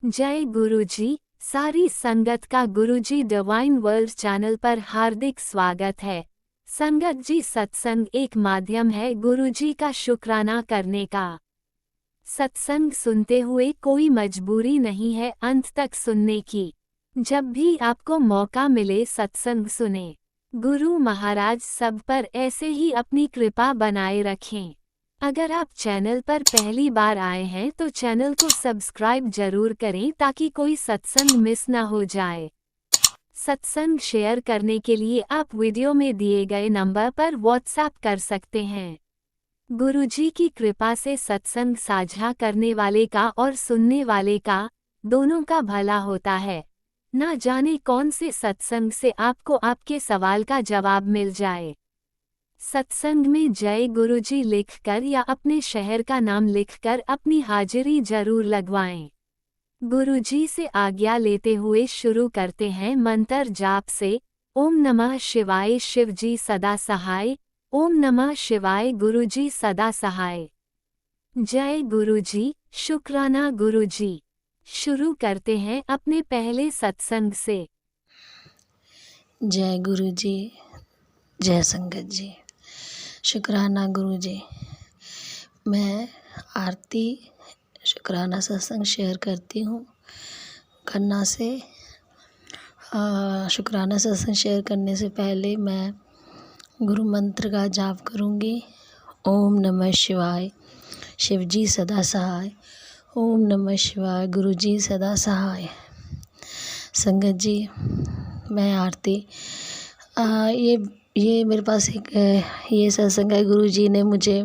जय गुरुजी। सारी संगत का गुरुजी डिवाइन वर्ल्ड चैनल पर हार्दिक स्वागत है। संगत जी, सत्संग एक माध्यम है गुरुजी का शुक्राना करने का। सत्संग सुनते हुए कोई मजबूरी नहीं है अंत तक सुनने की। जब भी आपको मौका मिले सत्संग सुने। गुरु महाराज सब पर ऐसे ही अपनी कृपा बनाए रखें। अगर आप चैनल पर पहली बार आए हैं तो चैनल को सब्सक्राइब जरूर करें ताकि कोई सत्संग मिस ना हो जाए। सत्संग शेयर करने के लिए आप वीडियो में दिए गए नंबर पर व्हाट्सएप कर सकते हैं। गुरुजी की कृपा से सत्संग साझा करने वाले का और सुनने वाले का दोनों का भला होता है। ना जाने कौन से सत्संग से आपको आपके सवाल का जवाब मिल जाए। सत्संग में जय गुरुजी लिखकर या अपने शहर का नाम लिखकर अपनी हाजिरी जरूर लगवाएं। गुरुजी से आज्ञा लेते हुए शुरू करते हैं मंत्र जाप से। ओम नमः शिवाय शिवजी सदा सहाय। ओम नमः शिवाय गुरुजी सदा सहाय। जय गुरुजी, शुक्राना गुरुजी। शुरू करते हैं अपने पहले सत्संग से। जय गुरु जी, जय संगत जी, शुक्राना गुरु जी। मैं आरती शुक्राना सत्संग शेयर करती हूँ खन्ना से। शुक्राना सत्संग शेयर करने से पहले मैं गुरु मंत्र का जाप करूँगी। ओम नमः शिवाय शिवजी सदा सहाय। ओम नमः शिवाय गुरुजी सदा सहाय। संगत जी, मैं आरती ये मेरे पास एक ये सत्संग है। गुरुजी ने मुझे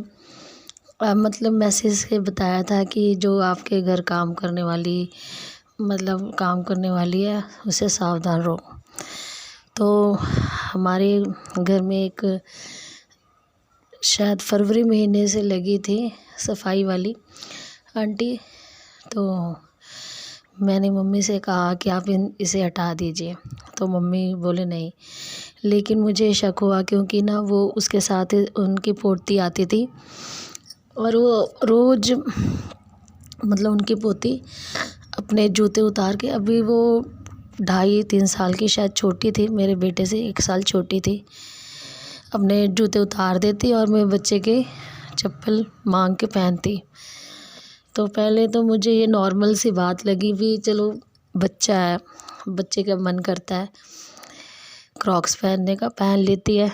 मतलब मैसेज से बताया था कि जो आपके घर काम करने वाली है उससे सावधान रहो। तो हमारे घर में एक शायद फरवरी महीने से लगी थी सफाई वाली आंटी। तो मैंने मम्मी से कहा कि आप इसे हटा दीजिए, तो मम्मी बोले नहीं। लेकिन मुझे शक हुआ क्योंकि ना वो उसके साथ उनकी पोती आती थी और वो रोज़ मतलब उनकी पोती अपने जूते उतार के, अभी वो 2.5-3 साल की शायद छोटी थी, मेरे बेटे से 1 साल छोटी थी, अपने जूते उतार देती और मेरे बच्चे के चप्पल मांग के पहनती। तो पहले तो मुझे ये नॉर्मल सी बात लगी भी, चलो बच्चा है, बच्चे का मन करता है क्रॉक्स पहनने का, पहन लेती है।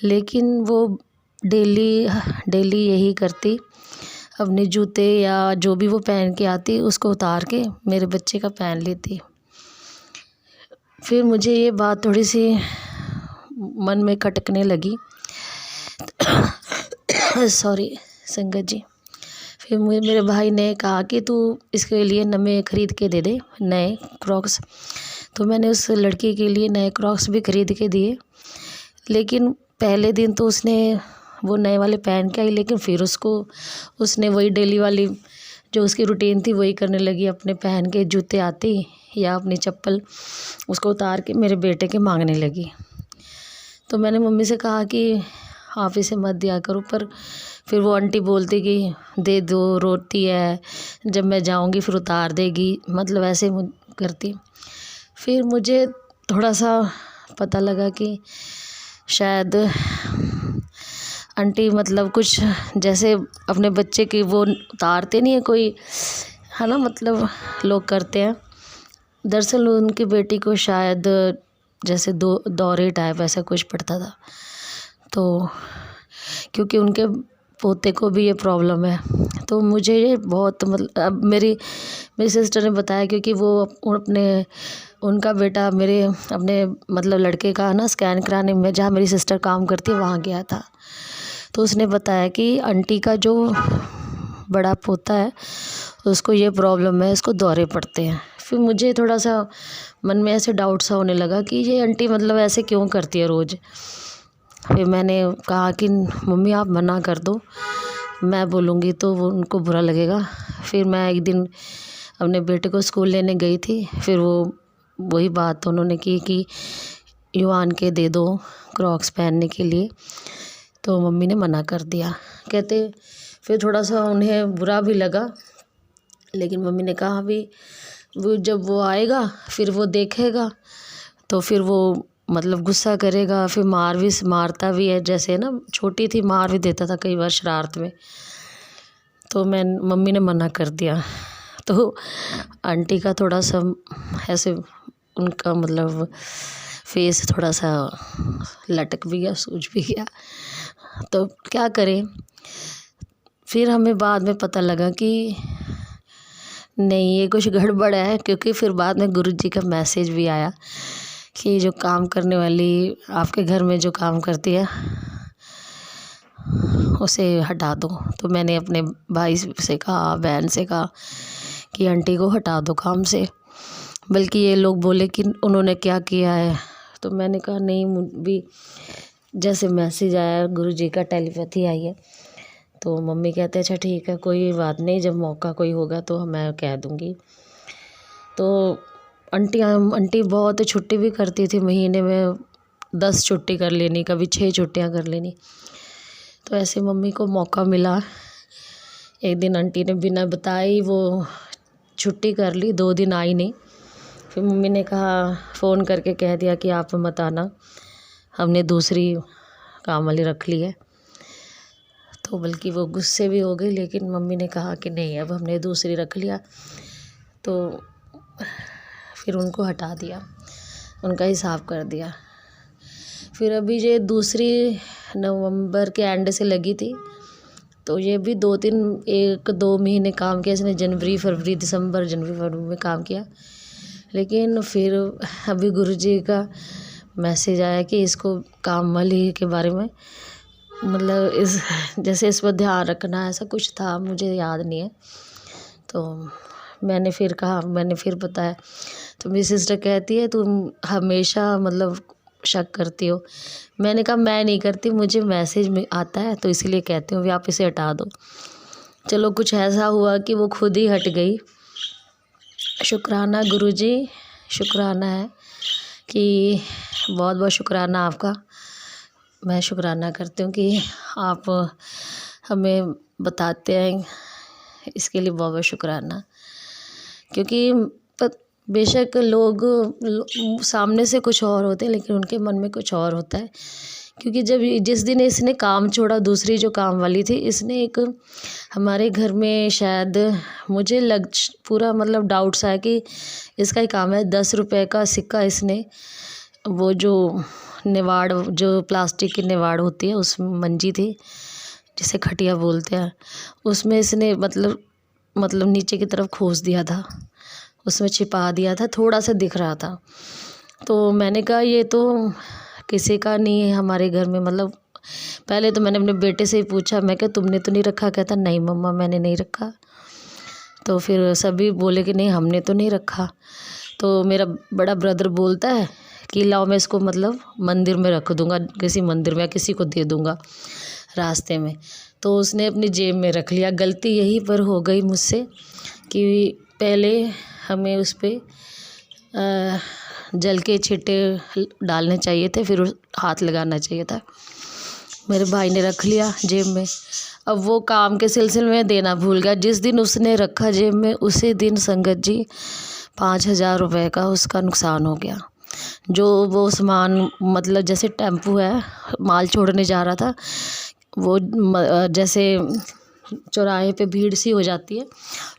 लेकिन वो डेली यही करती, अपने जूते या जो भी वो पहन के आती उसको उतार के मेरे बच्चे का पहन लेती। फिर मुझे ये बात थोड़ी सी मन में खटकने लगी। सॉरी संगत जी। फिर मेरे भाई ने कहा कि तू इसके लिए नए ख़रीद के दे दे, नए क्रॉक्स। तो मैंने उस लड़की के लिए नए क्रॉक्स भी ख़रीद के दिए। लेकिन पहले दिन तो उसने वो नए वाले पहन के आई, लेकिन फिर उसने वही डेली वाली जो उसकी रूटीन थी वही करने लगी। अपने पहन के जूते आती या अपनी चप्पल उसको उतार के मेरे बेटे के मांगने लगी। तो मैंने मम्मी से कहा कि आप इसे मत दिया करो, पर फिर वो आंटी बोलती कि दे दो, रोती है, जब मैं जाऊंगी फिर उतार देगी, मतलब ऐसे करती। फिर मुझे थोड़ा सा पता लगा कि शायद आंटी मतलब कुछ जैसे अपने बच्चे की वो उतारते नहीं है कोई, है ना, मतलब लोग करते हैं। दरअसल उनकी बेटी को शायद जैसे दौरे टाइप ऐसा कुछ पड़ता था। तो क्योंकि उनके पोते को भी ये प्रॉब्लम है, तो मुझे ये बहुत मतलब अब मेरी सिस्टर ने बताया, क्योंकि वो उनका बेटा अपने मतलब लड़के का ना स्कैन कराने में जहाँ मेरी सिस्टर काम करती है वहाँ गया था। तो उसने बताया कि आंटी का जो बड़ा पोता है उसको ये प्रॉब्लम है, इसको दौरे पड़ते हैं। फिर मुझे थोड़ा सा मन में ऐसे डाउट सा होने लगा कि ये आंटी मतलब ऐसे क्यों करती है रोज़। फिर मैंने कहा कि मम्मी आप मना कर दो, मैं बोलूँगी तो वो उनको बुरा लगेगा। फिर मैं एक दिन अपने बेटे को स्कूल लेने गई थी, फिर वही बात उन्होंने की कि युवान के दे दो क्रॉक्स पहनने के लिए। तो मम्मी ने मना कर दिया। कहते फिर थोड़ा सा उन्हें बुरा भी लगा लेकिन मम्मी ने कहा अभी वो जब वो आएगा फिर वो देखेगा तो फिर वो मतलब गुस्सा करेगा, फिर मारता भी है, जैसे ना छोटी थी मार भी देता था कई बार शरारत में। तो मम्मी ने मना कर दिया। तो आंटी का थोड़ा सा ऐसे उनका मतलब फेस थोड़ा सा लटक भी गया, सूज भी गया। तो क्या करें, फिर हमें बाद में पता लगा कि नहीं ये कुछ गड़बड़ है, क्योंकि फिर बाद में गुरुजी का मैसेज भी आया कि जो काम करने वाली आपके घर में जो काम करती है उसे हटा दो। तो मैंने अपने भाई से कहा, बहन से कहा कि आंटी को हटा दो काम से। बल्कि ये लोग बोले कि उन्होंने क्या किया है। तो मैंने कहा नहीं, भी जैसे मैसेज आया गुरुजी का, टेलीपैथी आई है। तो मम्मी कहते अच्छा ठीक है, कोई बात नहीं, जब मौका कोई होगा तो मैं कह दूँगी। तो आंटी बहुत छुट्टी भी करती थी, महीने में 10 छुट्टी कर लेनी, कभी 6 छुट्टियाँ कर लेनी। तो ऐसे मम्मी को मौका मिला, एक दिन आंटी ने बिना बताई वो छुट्टी कर ली, 2 दिन आई नहीं। फिर मम्मी ने कहा, फ़ोन करके कह दिया कि आप मत आना, हमने दूसरी काम वाली रख ली है। तो बल्कि वो गुस्से भी हो गई, लेकिन मम्मी ने कहा कि नहीं अब हमने दूसरी रख लिया। तो फिर उनको हटा दिया, उनका हिसाब कर दिया। फिर अभी ये दूसरी नवंबर के एंड से लगी थी, तो ये भी 1-2 महीने काम किया इसने, जनवरी फरवरी में काम किया। लेकिन फिर अभी गुरुजी का मैसेज आया कि इसको काम वाली के बारे में मतलब इस पर ध्यान रखना, ऐसा कुछ था, मुझे याद नहीं है। तो मैंने फिर बताया। तो मेरी सिस्टर कहती है तुम हमेशा मतलब शक करती हो। मैंने कहा मैं नहीं करती, मुझे मैसेज में आता है तो इसलिए कहती हूँ आप इसे हटा दो। चलो कुछ ऐसा हुआ कि वो खुद ही हट गई। शुक्राना गुरुजी, शुक्राना है कि बहुत बहुत शुक्राना आपका। मैं शुक्राना करती हूँ कि आप हमें बताते हैं, इसके लिए बहुत बहुत शुक्राना। क्योंकि बेशक लोग सामने से कुछ और होते हैं, लेकिन उनके मन में कुछ और होता है। क्योंकि जिस दिन इसने काम छोड़ा, दूसरी जो काम वाली थी, इसने एक हमारे घर में शायद मुझे पूरा मतलब डाउट सा है कि इसका ही काम है। 10 रुपए का सिक्का इसने, वो जो निवाड़, जो प्लास्टिक की निवाड़ होती है, उसमें मंजी थी जिसे खटिया बोलते हैं, उसमें इसने मतलब नीचे की तरफ खोस दिया था, उसमें छिपा दिया था, थोड़ा सा दिख रहा था। तो मैंने कहा ये तो किसी का नहीं है हमारे घर में। मतलब पहले तो मैंने अपने बेटे से ही पूछा, मैं क्या तुमने तो नहीं रखा? कहता नहीं मम्मा मैंने नहीं रखा। तो फिर सभी बोले कि नहीं हमने तो नहीं रखा। तो मेरा बड़ा ब्रदर बोलता है कि लाओ मैं इसको मतलब मंदिर में रख दूँगा, किसी मंदिर में, या किसी को दे दूँगा रास्ते में। तो उसने अपनी जेब में रख लिया। गलती यहीं पर हो गई मुझसे कि पहले हमें उस पर जल के छींटे डालने चाहिए थे, फिर हाथ लगाना चाहिए था। मेरे भाई ने रख लिया जेब में। अब वो काम के सिलसिले में देना भूल गया। जिस दिन उसने रखा जेब में, उसी दिन संगत जी 5,000 रुपये का उसका नुकसान हो गया। जो वो सामान मतलब जैसे टेम्पू है, माल छोड़ने जा रहा था, वो जैसे चौराहे पे भीड़ सी हो जाती है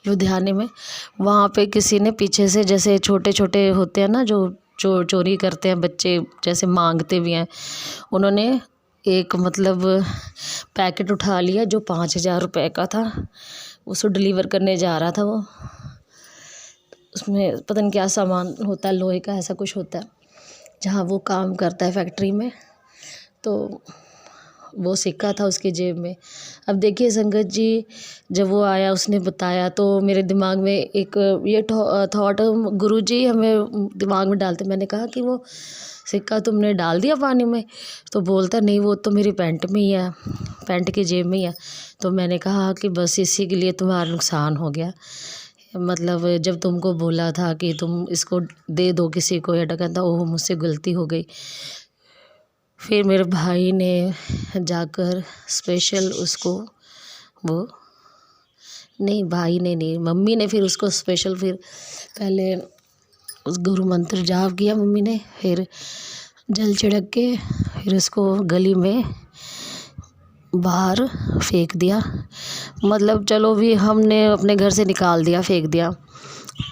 लुधियाने में, वहाँ पे किसी ने पीछे से, जैसे छोटे छोटे होते हैं ना जो चोरी करते हैं बच्चे, जैसे मांगते भी हैं, उन्होंने एक मतलब पैकेट उठा लिया जो 5,000 रुपये का था। उसको डिलीवर करने जा रहा था वो। उसमें पता नहीं क्या सामान होता है, लोहे का ऐसा कुछ होता है, जहाँ वो काम करता है फैक्ट्री में। तो वो सिक्का था उसकी जेब में। अब देखिए संगत जी, जब वो आया उसने बताया तो मेरे दिमाग में एक ये थॉट गुरुजी हमें दिमाग में डालते। मैंने कहा कि वो सिक्का तुमने डाल दिया पानी में? तो बोलता नहीं वो तो मेरी पैंट में ही है, पैंट की जेब में ही है। तो मैंने कहा कि बस इसी के लिए तुम्हारा नुकसान हो गया। मतलब जब तुमको बोला था कि तुम इसको दे दो किसी को, या कहता ओह मुझसे गलती हो गई। फिर मेरे भाई ने जाकर स्पेशल उसको वो नहीं भाई ने नहीं, मम्मी ने फिर उसको स्पेशल फिर पहले उस गुरु मंत्र जाप किया मम्मी ने, फिर जल छिड़क के फिर उसको गली में बाहर फेंक दिया। मतलब चलो भी हमने अपने घर से निकाल दिया, फेंक दिया,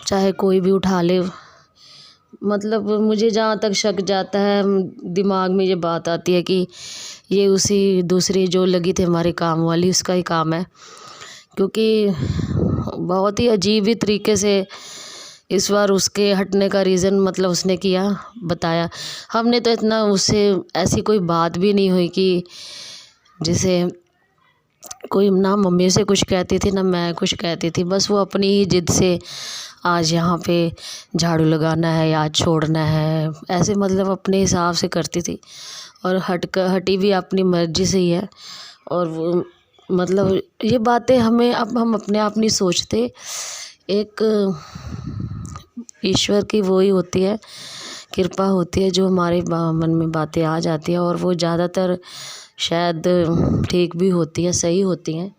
चाहे कोई भी उठा ले। मतलब मुझे जहाँ तक शक जाता है, दिमाग में ये बात आती है कि ये उसी दूसरी जो लगी थी हमारे काम वाली, उसका ही काम है। क्योंकि बहुत ही अजीब ही तरीके से इस बार उसके हटने का रीज़न मतलब उसने किया, बताया। हमने तो इतना उससे ऐसी कोई बात भी नहीं हुई कि जिसे कोई, ना मम्मी से कुछ कहती थी ना मैं कुछ कहती थी। बस वो अपनी ही ज़िद से आज यहाँ पे झाड़ू लगाना है या आज छोड़ना है, ऐसे मतलब अपने हिसाब से करती थी। और हटी भी अपनी मर्ज़ी से ही है। और वो मतलब ये बातें हमें, अब हम अपने आप नहीं सोचते, एक ईश्वर की वो ही होती है, कृपा होती है, जो हमारे मन में बातें आ जाती हैं और वो ज़्यादातर शायद ठीक भी होती है, सही होती हैं।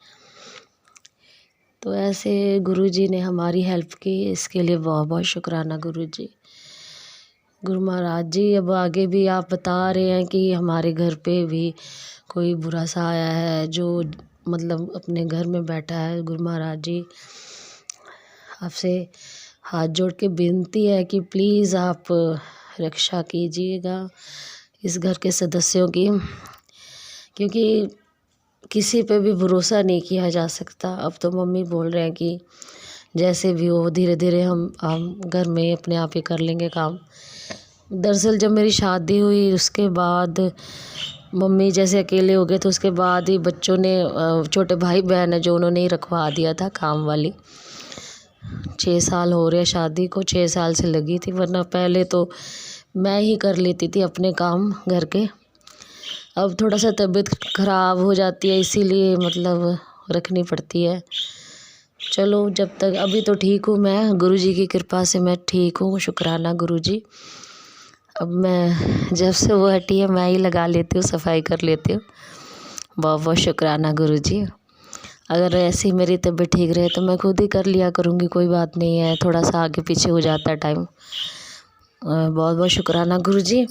तो ऐसे गुरुजी ने हमारी हेल्प की, इसके लिए बहुत बहुत शुक्राना गुरुजी। गुरु महाराज जी, अब आगे भी आप बता रहे हैं कि हमारे घर पे भी कोई बुरा सा आया है जो मतलब अपने घर में बैठा है। गुरु महाराज जी, आपसे हाथ जोड़ के विनती है कि प्लीज़ आप रक्षा कीजिएगा इस घर के सदस्यों की, क्योंकि किसी पे भी भरोसा नहीं किया जा सकता। अब तो मम्मी बोल रहे हैं कि जैसे भी हो धीरे धीरे हम घर में अपने आप ही कर लेंगे काम। दरअसल जब मेरी शादी हुई उसके बाद मम्मी जैसे अकेले हो गए, तो उसके बाद ही बच्चों ने, छोटे भाई बहन है जो, उन्होंने ही रखवा दिया था काम वाली। 6 साल हो रहे शादी को, 6 साल से लगी थी, वरना पहले तो मैं ही कर लेती थी अपने काम घर के। अब थोड़ा सा तबीयत ख़राब हो जाती है, इसीलिए मतलब रखनी पड़ती है। चलो जब तक, अभी तो ठीक हूँ मैं, गुरुजी की कृपा से मैं ठीक हूँ, शुक्राना गुरुजी। अब मैं जब से वो हटी है मैं ही लगा लेती हूँ, सफाई कर लेती हूँ। बहुत बहुत शुक्राना गुरुजी। अगर ऐसे ही मेरी तबीयत ठीक रहे तो मैं खुद ही कर लिया करूँगी, कोई बात नहीं है, थोड़ा सा आगे पीछे हो जाता है टाइम। बहुत बहुत शुक्राना गुरुजी।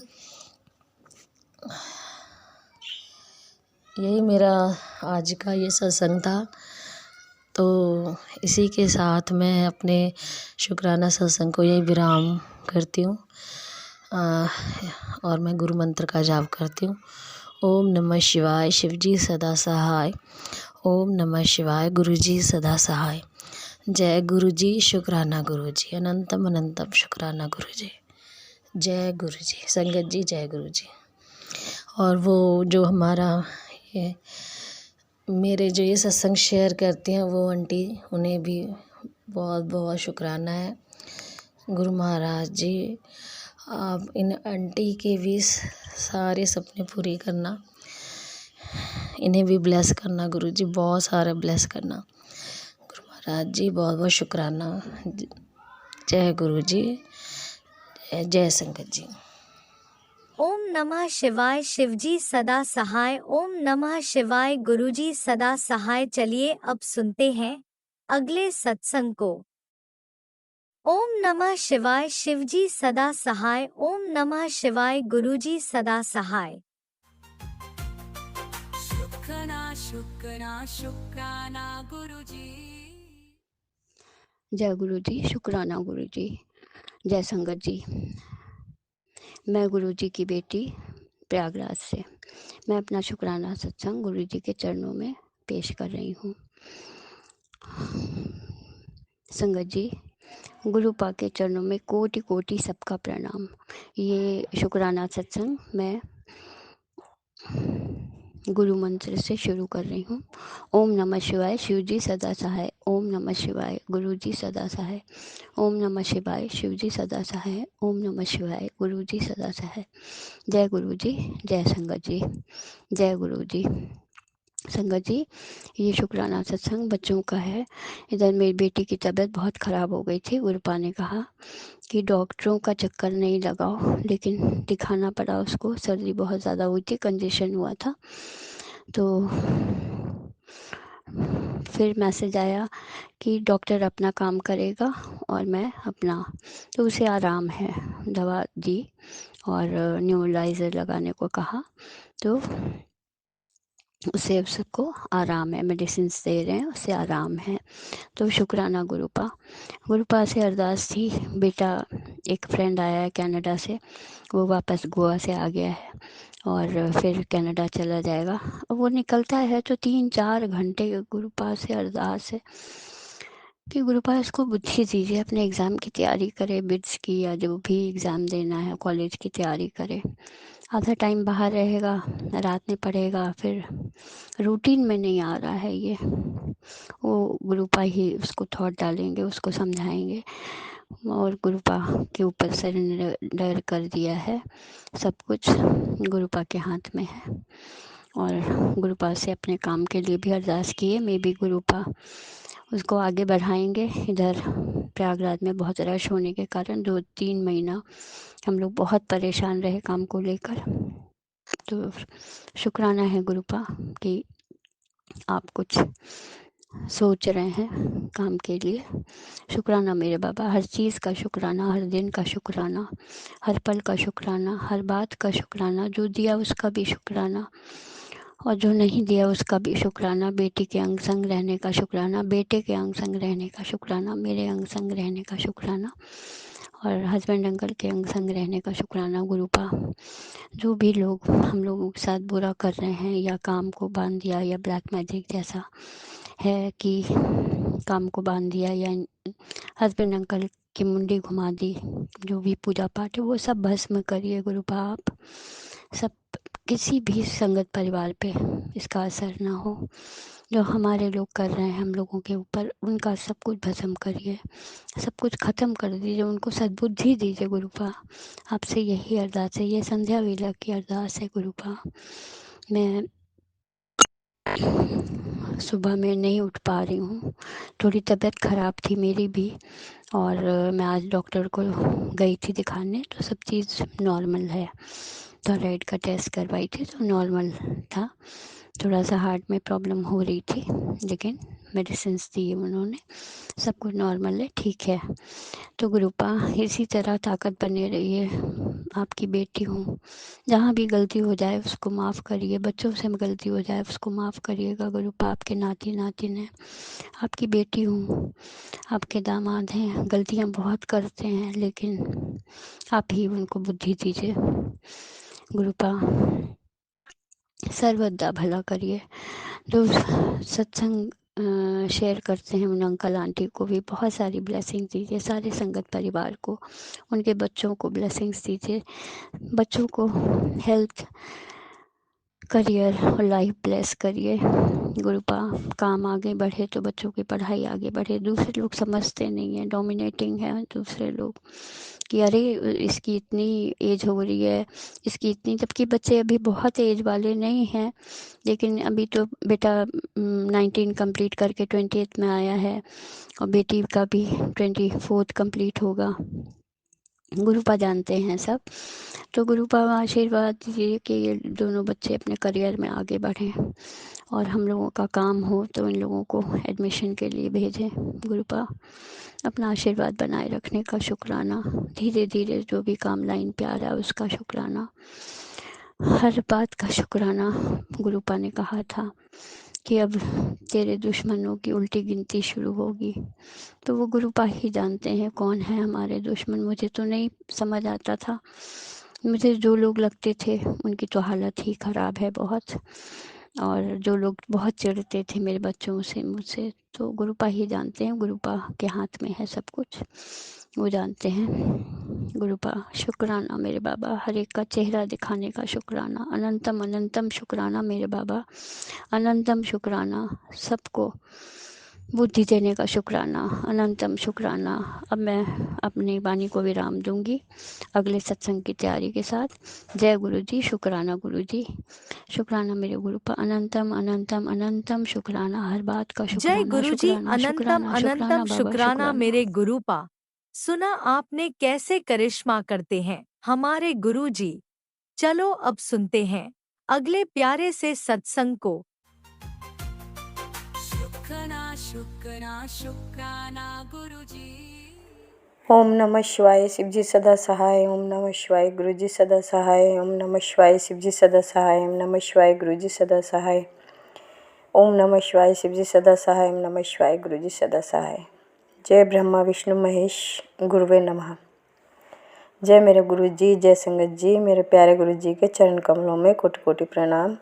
यही मेरा आज का ये सत्संग था। तो इसी के साथ मैं अपने शुक्राना सत्संग को यही विराम करती हूँ। और मैं गुरु मंत्र का जाप करती हूँ। ओम नमः शिवाय, शिवजी सदा सहाय। ओम नमः शिवाय, गुरुजी सदा सहाय। जय गुरुजी, शुक्राना गुरुजी, अनंतम अनंतम शुक्राना गुरुजी। जय गुरुजी। संगत जी जय गुरुजी। और वो जो हमारा ये मेरे जो ये सत्संग शेयर करती हैं वो आंटी, उन्हें भी बहुत बहुत शुक्राना है। गुरु महाराज जी, आप इन आंटी के भी सारे सपने पूरी करना, इन्हें भी ब्लेस करना गुरु जी, बहुत सारा ब्लेस करना। गुरु महाराज जी बहुत बहुत शुक्राना। जय गुरु जी, जय संगत जी। ओम नमः शिवाय, शिवजी सदा सहाय। ओम नमः शिवाय, गुरुजी सदा सहाय। चलिए अब सुनते हैं अगले सत्संग को। ओम नमः शिवाय, शिवजी सदा सहाय। ओम नमः शिवाय, गुरुजी सदा सहाय। शुक्राना गुरुजी। जय गुरु जी, शुक्राना गुरु जी, जय संगत जी। मैं गुरु जी की बेटी प्रयागराज से, मैं अपना शुक्राना सत्संग गुरु जी के चरणों में पेश कर रही हूँ। संगत जी, गुरु पा के चरणों में कोटि कोटि सबका प्रणाम। ये शुक्राना सत्संग मैं गुरु मंत्र से शुरू कर रही हूँ। ओम नमः शिवाय, शिव जी सदा सहाय। ओम नमः शिवाय, गुरु जी सदा सहाय। ओम नमः शिवाय, शिव जी सदा सहाय। ओम नमः शिवाय, गुरु जी सदा सहाय। जय गुरु जी, जय संगत जी, जय गुरु जी। संगत जी, ये शुक्राना सत्संग बच्चों का है। इधर मेरी बेटी की तबीयत बहुत ख़राब हो गई थी। गुरुपा ने कहा कि डॉक्टरों का चक्कर नहीं लगाओ, लेकिन दिखाना पड़ा उसको। सर्दी बहुत ज़्यादा हुई थी, कंजेशन हुआ था। तो फिर मैसेज आया कि डॉक्टर अपना काम करेगा और मैं अपना, तो उसे आराम है, दवा दी और न्यूबलाइज़र लगाने को कहा, तो उसे उसको आराम है, मेडिसिन्स दे रहे हैं, उसे आराम है। तो शुक्राना गुरुपा से अरदास थी। बेटा, एक फ्रेंड आया है कनाडा से, वो वापस गोवा से आ गया है और फिर कनाडा चला जाएगा। वो निकलता है तो 3-4 घंटे गुरुपा से अरदास है कि गुरुपा इसको बुद्धि दीजिए, अपने एग्ज़ाम की तैयारी करे, बिट्स की या जो भी एग्ज़ाम देना है, कॉलेज की तैयारी करे। आधा टाइम बाहर रहेगा, रात में पढ़ेगा, फिर रूटीन में नहीं आ रहा है ये। वो गुरुपा ही उसको थॉट डालेंगे, उसको समझाएंगे और गुरुपा के ऊपर सरेंडर कर दिया है। सब कुछ गुरुपा के हाथ में है और गुरुपा से अपने काम के लिए भी अरदास किए। मे बी गुरुपा उसको आगे बढ़ाएंगे। इधर प्रयागराज में बहुत रश होने के कारण 2-3 महीना हम लोग बहुत परेशान रहे काम को लेकर। तो शुक्राना है गुरुपा कि आप कुछ सोच रहे हैं काम के लिए। शुक्राना मेरे बाबा, हर चीज़ का शुक्राना, हर दिन का शुक्राना, हर पल का शुक्राना, हर बात का शुक्राना, जो दिया उसका भी शुक्राना और जो नहीं दिया उसका भी शुक्राना। बेटी के अंग संग रहने का शुक्राना, बेटे के अंग संग रहने का शुक्राना, मेरे अंग संग रहने का शुक्राना और हस्बैंड अंकल के अंग संग रहने का शुक्राना। गुरुपा, जो भी लोग हम लोगों के साथ बुरा कर रहे हैं या काम को बांध दिया या ब्लैक मैजिक जैसा है कि काम को बांध दिया या हस्बैंड अंकल की मुंडी घुमा दी, जो भी पूजा पाठ है वो सब भस्म करिए गुरुपा आप। सब किसी भी संगत परिवार पे इसका असर ना हो। जो हमारे लोग कर रहे हैं हम लोगों के ऊपर, उनका सब कुछ भस्म करिए, सब कुछ ख़त्म कर दीजिए, उनको सद्बुद्धि दीजिए गुरुपा। आपसे यही अरदास है, ये संध्या वेला की अरदास है गुरुपा। मैं सुबह में नहीं उठ पा रही हूँ, थोड़ी तबीयत ख़राब थी मेरी भी और मैं आज डॉक्टर को गई थी दिखाने, तो सब चीज़ नॉर्मल है। थायराइड का टेस्ट करवाई थी तो नॉर्मल था। थोड़ा सा हार्ट में प्रॉब्लम हो रही थी, लेकिन मेडिसिन्स दी उन्होंने, सब कुछ नॉर्मल है, ठीक है। तो गुरुपा इसी तरह ताकत बने रहिए। आपकी बेटी हूँ, जहाँ भी गलती हो जाए उसको माफ़ करिए, बच्चों से गलती हो जाए उसको माफ़ करिएगा गुरुपा। आपके नाती नातिन हैं, आपकी बेटी हूँ, आपके दामाद हैं, गलतियाँ बहुत करते हैं लेकिन आप ही उनको बुद्धि दीजिए गुरुपा। सर्वदा भला करिए। जो सत्संग शेयर करते हैं उन अंकल आंटी को भी बहुत सारी ब्लेसिंग्स दीजिए, सारे संगत परिवार को, उनके बच्चों को ब्लेसिंग्स दीजिए, बच्चों को हेल्थ, करियर और लाइफ ब्लेस करिए गुरुपा। काम आगे बढ़े तो बच्चों की पढ़ाई आगे बढ़े। दूसरे लोग समझते नहीं हैं, डोमिनेटिंग है दूसरे लोग कि अरे इसकी इतनी एज हो रही है, इसकी इतनी, जबकि बच्चे अभी बहुत एज वाले नहीं हैं। लेकिन अभी तो बेटा 19 कंप्लीट करके 20th में आया है और बेटी का भी 24th कंप्लीट होगा। गुरुपा जानते हैं सब। तो गुरुपा आशीर्वाद दीजिए कि ये दोनों बच्चे अपने करियर में आगे बढ़ें और हम लोगों का काम हो तो इन लोगों को एडमिशन के लिए भेजें गुरुपा। अपना आशीर्वाद बनाए रखने का शुक्राना। धीरे धीरे जो भी काम लाइन पे आ रहा है उसका शुक्राना, हर बात का शुक्राना। गुरुपा ने कहा था कि अब तेरे दुश्मनों की उल्टी गिनती शुरू होगी, तो वो गुरुपा ही जानते हैं कौन है हमारे दुश्मन। मुझे तो नहीं समझ आता था, मुझे जो लोग लगते थे उनकी तो हालत ही ख़राब है बहुत, और जो लोग बहुत चिढ़ते थे मेरे बच्चों से, मुझसे, तो गुरुपा ही जानते हैं। गुरुपा के हाथ में है सब कुछ, वो जानते हैं गुरुपा। शुक्राना मेरे बाबा, हर एक का चेहरा दिखाने का शुक्राना। अनंतम अनंतम शुक्राना मेरे बाबा, अनंतम शुक्राना। सबको बुद्धि देने का शुक्राना, अनंतम शुक्राना। अब मैं अपनी वाणी को विराम दूंगी अगले सत्संग की तैयारी के साथ। जय गुरु जी, शुक्राना गुरु जी, शुक्राना मेरे गुरु पर, अनंतम अनंतम अनंतम शुक्राना, हर बात का जय शुक्राना गुरुजी, शुक्राना अनंतम शुक्राना शुक्राना अनंतम बाबा शुक्राना शुक्राना। मेरे गुरुपा। सुना आपने कैसे करिश्मा करते हैं हमारे गुरुजी। चलो अब सुनते हैं अगले प्यारे से सत्संग को। शुक्राना गुरुजी। ओम नमः शिवाय शिवजी सदा सहाय। ओम नमः शिवाय गुरुजी सदा सहाय। ओम नमः शिवाय शिवजी सदा सहाय। ओम नमः शिवाय गुरुजी सदा सहाय। ओम नमः शिवाय शिवजी सदा सहाय। ओम नमः शिवाय गुरुजी सदा सहाय। जय ब्रह्मा विष्णु महेश गुरुवे नमः। जय मेरे गुरुजी, जय संगत जी। मेरे प्यारे गुरुजी के चरण कमलों में कोटि कोटि प्रणाम।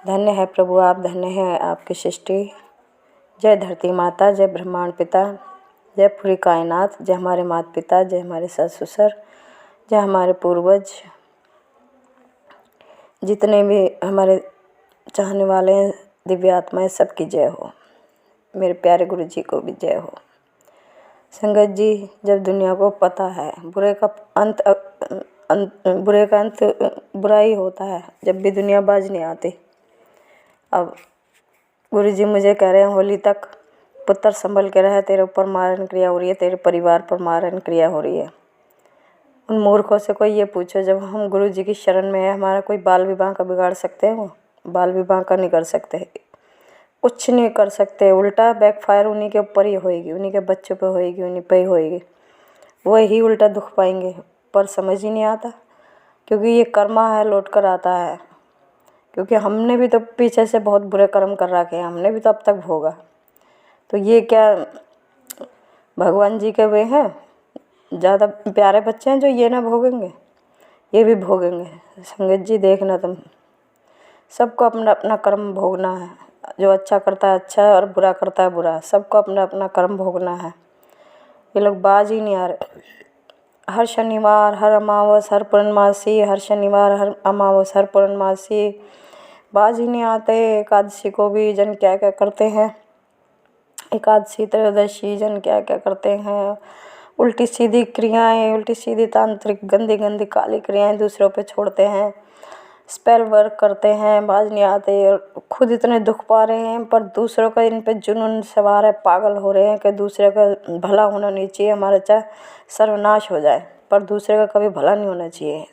धन्य है प्रभु आप, धन्य है आपकी सृष्टि। जय धरती माता, जय ब्रह्मांड पिता, जय पूरी कायनात, जय हमारे माता पिता, जय हमारे सास ससुर, जय हमारे पूर्वज, जितने भी हमारे चाहने वाले हैं, दिव्य आत्माएं, सबकी जय हो। मेरे प्यारे गुरु जी को भी जय हो। संगत जी, जब दुनिया को पता है बुरे का अंत बुरा ही होता है, जब भी दुनिया बाज नहीं आती। अब गुरु जी मुझे कह रहे हैं होली तक पुत्र संभल के रहे, तेरे ऊपर मारण क्रिया हो रही है, तेरे परिवार पर मारण क्रिया हो रही है। उन मूर्खों से कोई ये पूछो, जब हम गुरु जी की शरण में है, हमारा कोई बाल विवाह का बिगाड़ सकते हैं? वो बाल विवाह का नहीं कर सकते, कुछ नहीं कर सकते। उल्टा बैकफायर उन्हीं के ऊपर ही होएगी, उन्हीं के बच्चों पे होएगी, उन्हीं पे ही होएगी। वही उल्टा दुख पाएंगे, पर समझ ही नहीं आता, क्योंकि ये कर्मा है, लौट कर आता है। क्योंकि हमने भी तो पीछे से बहुत बुरे कर्म कर रखे हैं, हमने भी तो अब तक भोगा। तो ये क्या भगवान जी के वे हैं ज़्यादा प्यारे बच्चे हैं जो ये ना भोगेंगे? ये भी भोगेंगे। संगत जी देखना, तुम सबको अपना अपना कर्म भोगना है। जो अच्छा करता है अच्छा है और बुरा करता है बुरा, सबको अपना अपना कर्म भोगना है। ये लोग बाज ही नहीं आ रहे। हर शनिवार, हर अमावस, हर पूर्णमासी, हर शनिवार, हर अमावस, हर पूर्णमासी बाज ही नहीं आते। एकादशी को भी जन क्या क्या करते हैं, एकादशी त्रयोदशी जन क्या क्या करते हैं। उल्टी सीधी क्रियाएं, उल्टी सीधी तांत्रिक गंदी गंदी काली क्रियाएं दूसरों पे छोड़ते हैं, स्पेल वर्क करते हैं, बाज नहीं आते। और खुद इतने दुख पा रहे हैं, पर दूसरों का इन पे जुनून सवार है, पागल हो रहे हैं कि दूसरे का भला होना नहीं चाहिए, हमारा चाहे सर्वनाश हो जाए, पर दूसरे का कभी भला नहीं होना चाहिए।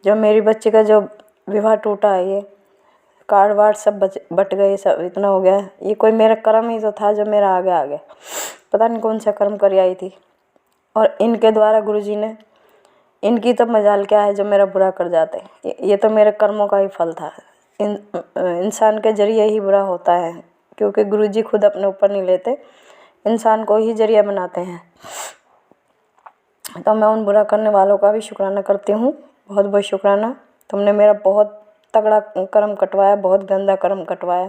जो मेरी बच्ची का जो विवाह टूटा है, ये कार्ड वार्ड सब बट गए, सब इतना हो गया। ये कोई मेरा कर्म ही तो था जो मेरा आगे आ गया। पता नहीं कौन सा कर्म कर आई थी, और इनके द्वारा गुरुजी ने, इनकी तो मजाल क्या है जो मेरा बुरा कर जाते। ये तो मेरे कर्मों का ही फल था। इंसान के जरिए ही बुरा होता है, क्योंकि गुरुजी खुद अपने ऊपर नहीं लेते, इंसान को ही जरिया बनाते हैं। तो मैं उन बुरा करने वालों का भी शुक्राना करती हूँ, बहुत बहुत शुक्राना। तुमने मेरा बहुत तगड़ा कर्म कटवाया, बहुत गंदा कर्म कटवाया,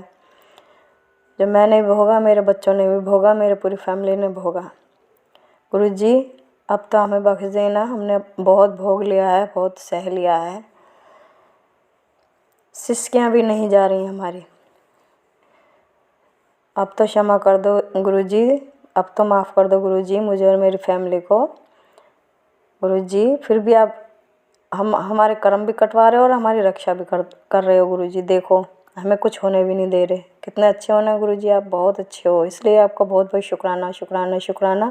जो मैंने भी भोगा, मेरे बच्चों ने भी भोगा, मेरे पूरी फैमिली ने भोगा। गुरुजी अब तो हमें बख्श देना, हमने बहुत भोग लिया है, बहुत सह लिया है। सिसकियाँ भी नहीं जा रही हमारी, अब तो क्षमा कर दो गुरुजी, अब तो माफ़ कर दो गुरुजी मुझे और मेरी फैमिली को। गुरुजी फिर भी आप हमारे कर्म भी कटवा रहे हो और हमारी रक्षा भी कर रहे हो गुरुजी। देखो हमें कुछ होने भी नहीं दे रहे। कितने अच्छे हो ना गुरुजी, आप बहुत अच्छे हो, इसलिए आपका बहुत बहुत शुक्राना शुक्राना शुक्राना,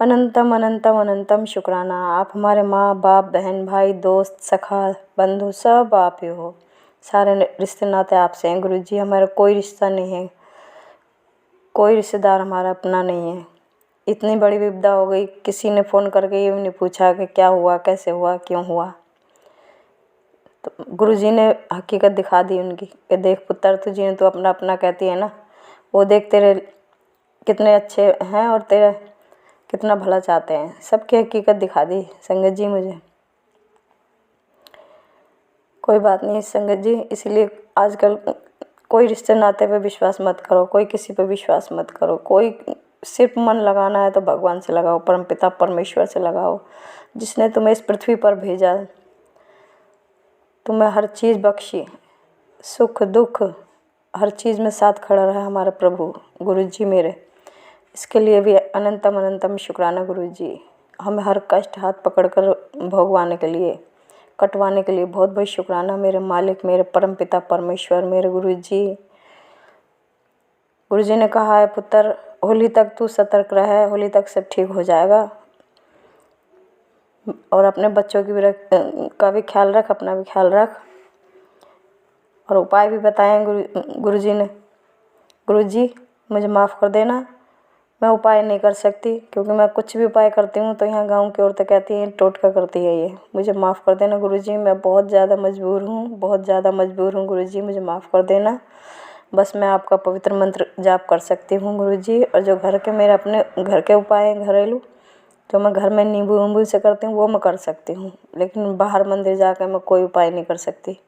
अनंतम अनंतम अनंतम शुक्राना। आप हमारे माँ बाप, बहन भाई, दोस्त, सखा, बंधु सब आप ही हो। सारे रिश्ते नाते आपसे हैं गुरुजी। हमारा कोई रिश्ता नहीं है, कोई रिश्तेदार हमारा अपना नहीं है। इतनी बड़ी विपदा हो गई, किसी ने फ़ोन करके ये भी नहीं पूछा कि क्या हुआ, कैसे हुआ, क्यों हुआ। तो गुरुजी ने हकीकत दिखा दी उनकी कि देख पुत्र, तुझे तो अपना अपना कहती है ना, वो देख तेरे कितने अच्छे हैं और तेरा कितना भला चाहते हैं। सबकी हकीकत दिखा दी संगत जी मुझे। कोई बात नहीं संगत जी, इसलिए आजकल कोई रिश्ते नाते पे विश्वास मत करो, कोई किसी पे विश्वास मत करो। कोई सिर्फ मन लगाना है तो भगवान से लगाओ, परमपिता परमेश्वर से लगाओ, जिसने तुम्हें इस पृथ्वी पर भेजा, तुम्हें हर चीज़ बख्शी, सुख दुख हर चीज़ में साथ खड़ा रहा हमारा प्रभु गुरुजी मेरे। इसके लिए भी अनंतम अनंतम शुक्राना गुरुजी। हमें हर कष्ट हाथ पकड़कर भोगवाने के लिए, कटवाने के लिए बहुत बहुत शुक्राना मेरे मालिक, मेरे परमपिता परमेश्वर, मेरे गुरुजी। गुरुजी ने कहा है पुत्र, होली तक तू सतर्क रहे, होली तक सब ठीक हो जाएगा, और अपने बच्चों की भी का भी ख्याल रख, अपना भी ख्याल रख। और उपाय भी बताएं गुरुजी ने। गुरुजी मुझे माफ़ कर देना, मैं उपाय नहीं कर सकती, क्योंकि मैं कुछ भी उपाय करती हूँ तो यहाँ गांव की औरतें कहती हैं टोटका करती है ये। मुझे माफ़ कर देना गुरुजी, मैं बहुत ज़्यादा मजबूर हूँ, बहुत ज़्यादा मजबूर हूँ गुरुजी, मुझे माफ़ कर देना। बस मैं आपका पवित्र मंत्र जाप कर सकती हूँ गुरुजी, और जो घर के मेरे अपने घर के उपाय हैं घरेलू, जो मैं घर में नींबू वींबू से करती हूँ वो मैं कर सकती हूँ, लेकिन बाहर मंदिर जाकर मैं कोई उपाय नहीं कर सकती।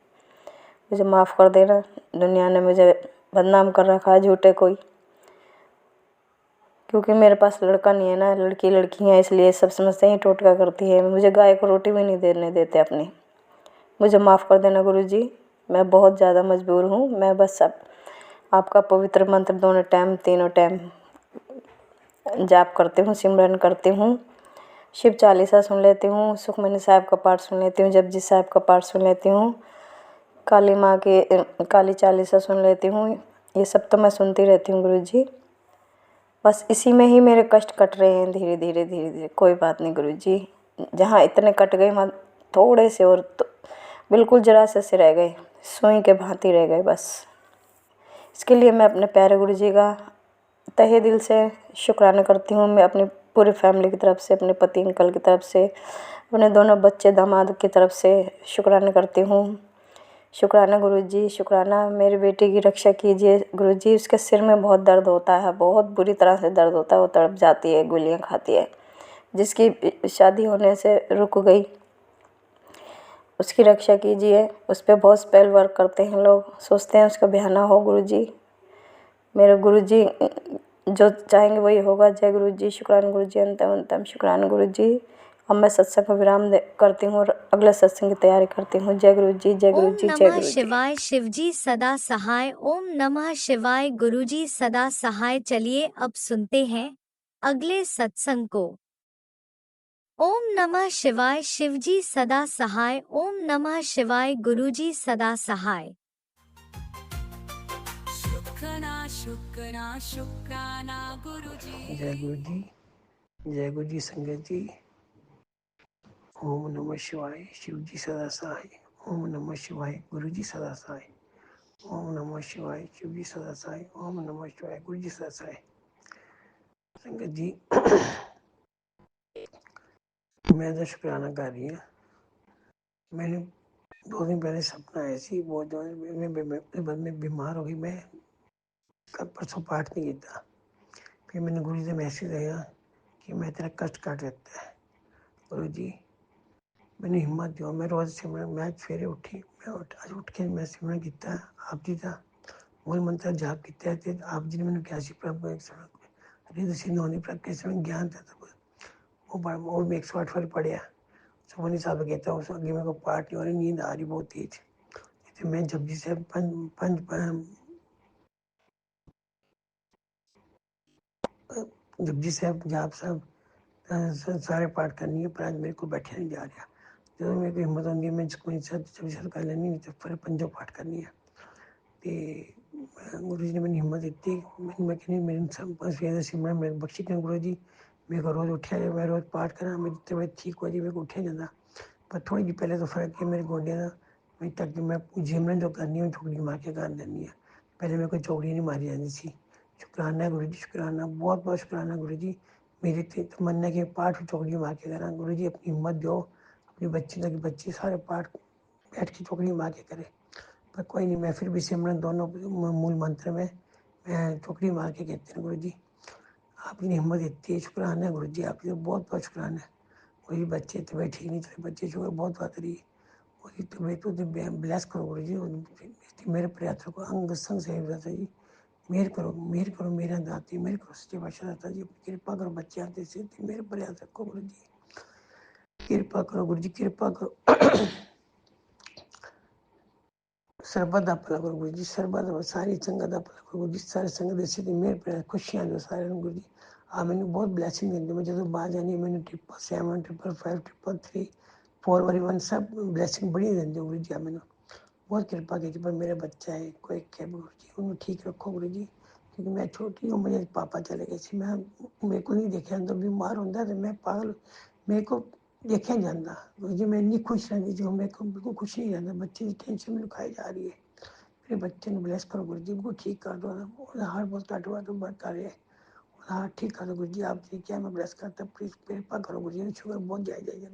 मुझे माफ़ कर देना। दुनिया ने मुझे बदनाम कर रखा है झूठे कोई, क्योंकि मेरे पास लड़का नहीं है ना, लड़की लड़की हैं, इसलिए सब समझते हैं टोटका करती है। मुझे गाय को रोटी भी नहीं देने देते अपनी। मुझे माफ़ कर देना गुरुजी, मैं बहुत ज़्यादा मजबूर हूँ। मैं बस अब आपका पवित्र मंत्र दोनों टाइम तीनों टाइम जाप करती हूँ, सिमरन करती हूँ, शिव चालीसा सुन लेती हूँ, सुखमनी साहिब का पाठ सुन लेती हूँ, जपजी साहिब का पाठ सुन लेती हूँ, काली माँ की काली चालीसा सुन लेती हूँ। ये सब तो मैं सुनती रहती हूँ गुरुजी। बस इसी में ही मेरे कष्ट कट रहे हैं धीरे धीरे धीरे धीरे। कोई बात नहीं गुरुजी, जहाँ इतने कट गए वहाँ थोड़े से और तो बिल्कुल जरा से रह गए, सुई के भांति रह गए बस। इसके लिए मैं अपने प्यारे गुरुजी का तहे दिल से शुक्राना करती हूँ। मैं अपनी पूरी फैमिली की तरफ से, अपने पति अंकल की तरफ से, अपने दोनों बच्चे दामाद की तरफ से शुक्राना करती हूँ। शुक्राना गुरुजी, शुक्राना। मेरी बेटी की रक्षा कीजिए गुरुजी, उसके सिर में बहुत दर्द होता है, बहुत बुरी तरह से दर्द होता है, वो तड़प जाती है, गोलियां खाती है, जिसकी शादी होने से रुक गई, उसकी रक्षा कीजिए। उस पर बहुत स्पेल वर्क करते हैं लोग, सोचते हैं उसका ब्याह ना हो गुरुजी। मेरे गुरुजी जो चाहेंगे वही होगा। जय गुरुजी, शुक्राना गुरुजी, अंतम अंतम शुक्राना गुरुजी। अब मैं सत्संग को विराम करती हूँ और अगले सत्संग की तैयारी करती हूँ। जय गुरुजी, जय ओम गुरुजी, जय नमः गुरुजी। शिवाय, शिवजी सदा सहाय। ओम नमः शिवाय, गुरुजी सदा सहाय। चलिए अब सुनते हैं अगले सत्संग को। ओम नमः शिवाय, शिवजी सदा सहाय। ओम नमः शिवाय, गुरुजी सदा सहाय। शुक्राना शुक्राना शुक्राना गुरुजी। जय गुरु जी, जय गुरु जी संगत जी। ओम नमः शिवाय, शिव जी सदा सहाय। ओम नमः शिवाय, गुरु जी सदा सहाय। ओम नमः शिवाय, शिव जी सदा सहाय। ओम नमः शिवाय, गुरु जी सदा सहाय। संगत जी, मैं तो शुक्राना कर रही हूँ। मैंने 2 दिन पहले सपना आया सी, बहुत मैं बीमार हो गई। मैं कल परसों पाठ नहीं किया। फिर मैंने गुरु जी से मैसेज आया कि मैं तेरा कष्ट काट देता है। गुरु जी मैंने हिम्मत दियो, मैं रोज़ सिमरन, मैं सवेरे उठी, आज उठ के मैं सिमरन किया आप जी का मूल मंत्र जाप किया ते आप जी ने मैंने क्या सी प्रभु रिद्ध सिद्ध होने पर कैसे ज्ञान था तब वो मैं 108 बार पढ़िया। सुमनी साहब कहता हूँ आगे मेरे को पाठ नहीं हो रही, नींद आ रही बहुत तेज। तो मैं जपजी से जपजी साहब जाप साहब सारे पाठ करनी है, पर आज मेरे को बैठे नहीं जा रहा। जो मेरे को हिम्मत होंगी मैं कोई सब कर लेनी, नहीं तो फिर 5 पाठ करनी है। ते गुरु जी ने मैंने हिम्मत दी। मैं कहनी मेरे सवेरे सिमरन मेरे बख्शी करें गुरु जी। मेरे को रोज़ उठा जाए, मैं रोज़ पाठ करा, मेरी तबीयत ठीक हो जाए, मेरे को उठा जाता। पर थोड़ी जी पहले तो फर्क है मेरे गोड्या का। मैं तक मैं जिमरन जो करनी है चौकड़ी मार के कर देनी है। पहले मेरे को चौकड़ी नहीं मारी जाती थी। शुक्राना गुरु जी, शुक्राना, बहुत बहुत शुक्राना गुरु जी। मेरी तमन्ना के पाठ चौकड़ी मार के करा गुरु जी। अपनी हिम्मत दो, अपनी बच्ची तक बच्चे सारे पाठ बैठ के चौकड़ी मार के करे। पर कोई नहीं, मैं फिर भी सिमरन दोनों मूल मंत्र में मैं चौकड़ी मार के कहते हैं गुरु जी आपने हिम्मत देती है। शुक्राना गुरु जी, आपकी तो बहुत बहुत शुक्राना है। कोई बच्चे तबीयत ठीक नहीं चले, बच्चे शुगर बहुत बात रही है, तबीयत तो ब्लेस करो गुरु जी। मेरे प्रयासों को अंग संग से दाता जी मेहर करो, मेहर करो, मेरा दाती मेहर करो, सच्चे बादशाह दाता जी कृपा करो, बच्चे आते से मेरे प्रयास रखो गुरु जी, कृपा करो गुरु जी, कृपा करो। सरबत दा भला करो गुरु जी, सरबत दा सारी संगत दा भला करो गुरु जी, सारे संगत दे सिद्धि मेरे पर खुशियां दो सारे गुरु जी। आ मैंने बहुत ब्लैसिंग देंगे। मैं जो बाहर जानी मैंने 777 555 3 4 वाली 1 सब ब्लैसिंग बड़ी देंगे गुरु जी। आ मैंने बहुत कृपा की पर मेरा बच्चा है कोई क्या गुरु जी उन्हें ठीक रखो गुरु जी। क्योंकि मैं छोटी हूँ, मेरे पापा चले गए थे, मैं मेरे को नहीं देखा तो बीमार होता तो मैं पागल, मेरे को देखा जाता गुरु जी। मैं इन्नी खुश रहती जो मेरे को बिल्कुल खुश नहीं रहता, बच्चे की टेंशन मैंने खाई जा रही है। मेरे बच्चे ने ब्लेस करो गुरु जी, उनको ठीक कर दो ना, हार्ट बहुत कट हुआ तो बता रहे, हाँ ठीक कर दो गुरु जी, आपने क्या मैं ब्लेस करता, प्लीज कृपा करो गुरु जी, शुगर बहुत जाएगा।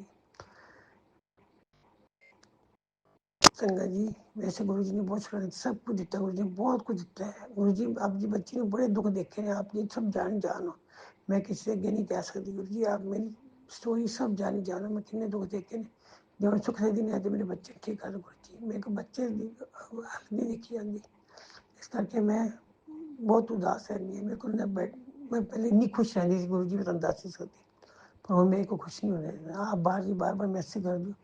संगत जी, वैसे गुरु जी ने बहुत सब कुछ दिता, गुरु जी ने बहुत कुछ दिता है। गुरु जी आप जी बच्चे ने बड़े दुख देखे हैं, आप ये सब जानो, मैं किसी से आगे नहीं कह सकती गुरु जी, आप मेरी स्टोरी सब जानो, मैं कितने दुख देखे हैं। जब सुख से दिन आते मेरे बच्चे ठीक कर गुरु जी, मेरे को बच्चे हालत नहीं देखी जाती, इस करके मैं बहुत उदास रहनी है, मेरे को मैं पहले इतनी खुश रहती थी गुरु जी, मैं उदासी होती, पर वो मेरे को खुश नहीं होने देना। आप बार बार मैसेज कर दो,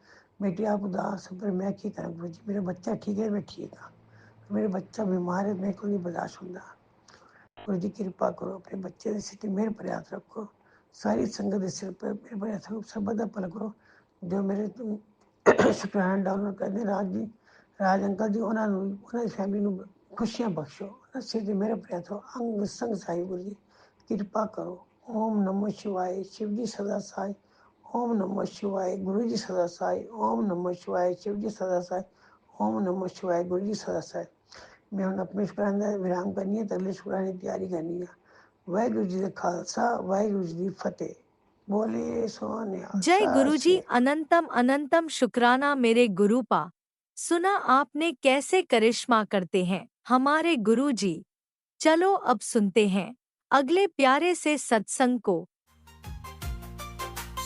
बेटी आप उदास हो, पर मैं क्या करूँ गुरु जी, मेरा बच्चा ठीक है, मैं ठीक हाँ, मेरा बच्चा बीमार है, मेरे को नहीं बर्दाश्त होता। गुरु जी कृपा करो, अपने बच्चे के सिर मेरे पर हाथ रखो, सारी संगत के सिर पर मेरे पर हाथ रखो, सबदा पल करो, जो मेरे शुक्राना डाउनलोड कर दे राज जी, राज अंकल जी, उन्होंने फैमिली ਨੂੰ खुशियां बख्शो, सिर ते मेरे पर हाथ रखो, अंग संग साई गुरु जी कृपा करो। ओम नमः शिवाय, शिव जी सदा साई, ओम नमः शिवाय, गुरु जी सदा साई, ओम नमः शिवाय, शिव जी सदा साई, ओम नमः शिवाय, गुरु जी सदा साई। मैं ਹੁਣ ਆਪਣੇ ਸ਼ੁਕਰਾਨੇ ਦਾ ਵਿਰਾਮ ਕਰਨੀ ਹੈ, ਤੇ ਅਗਲੇ ਸ਼ੁਕਰਾਨੇ ਦੀ ਤਿਆਰੀ ਕਰਨੀ ਹੈ। ਵਾਹਿਗੁਰੂ ਜੀ ਦਾ ਖਾਲਸਾ, ਵਾਹਿਗੁਰੂ ਜੀ ਦੀ ਫਤਿਹ। बोले सोनिया जय सत गुरुजी, श्री अनंतम अनंतम शुक्राना मेरे गुरुपा। सुना आपने कैसे करिश्मा करते हैं हमारे गुरुजी। चलो अब सुनते हैं अगले प्यारे से सत्संग को।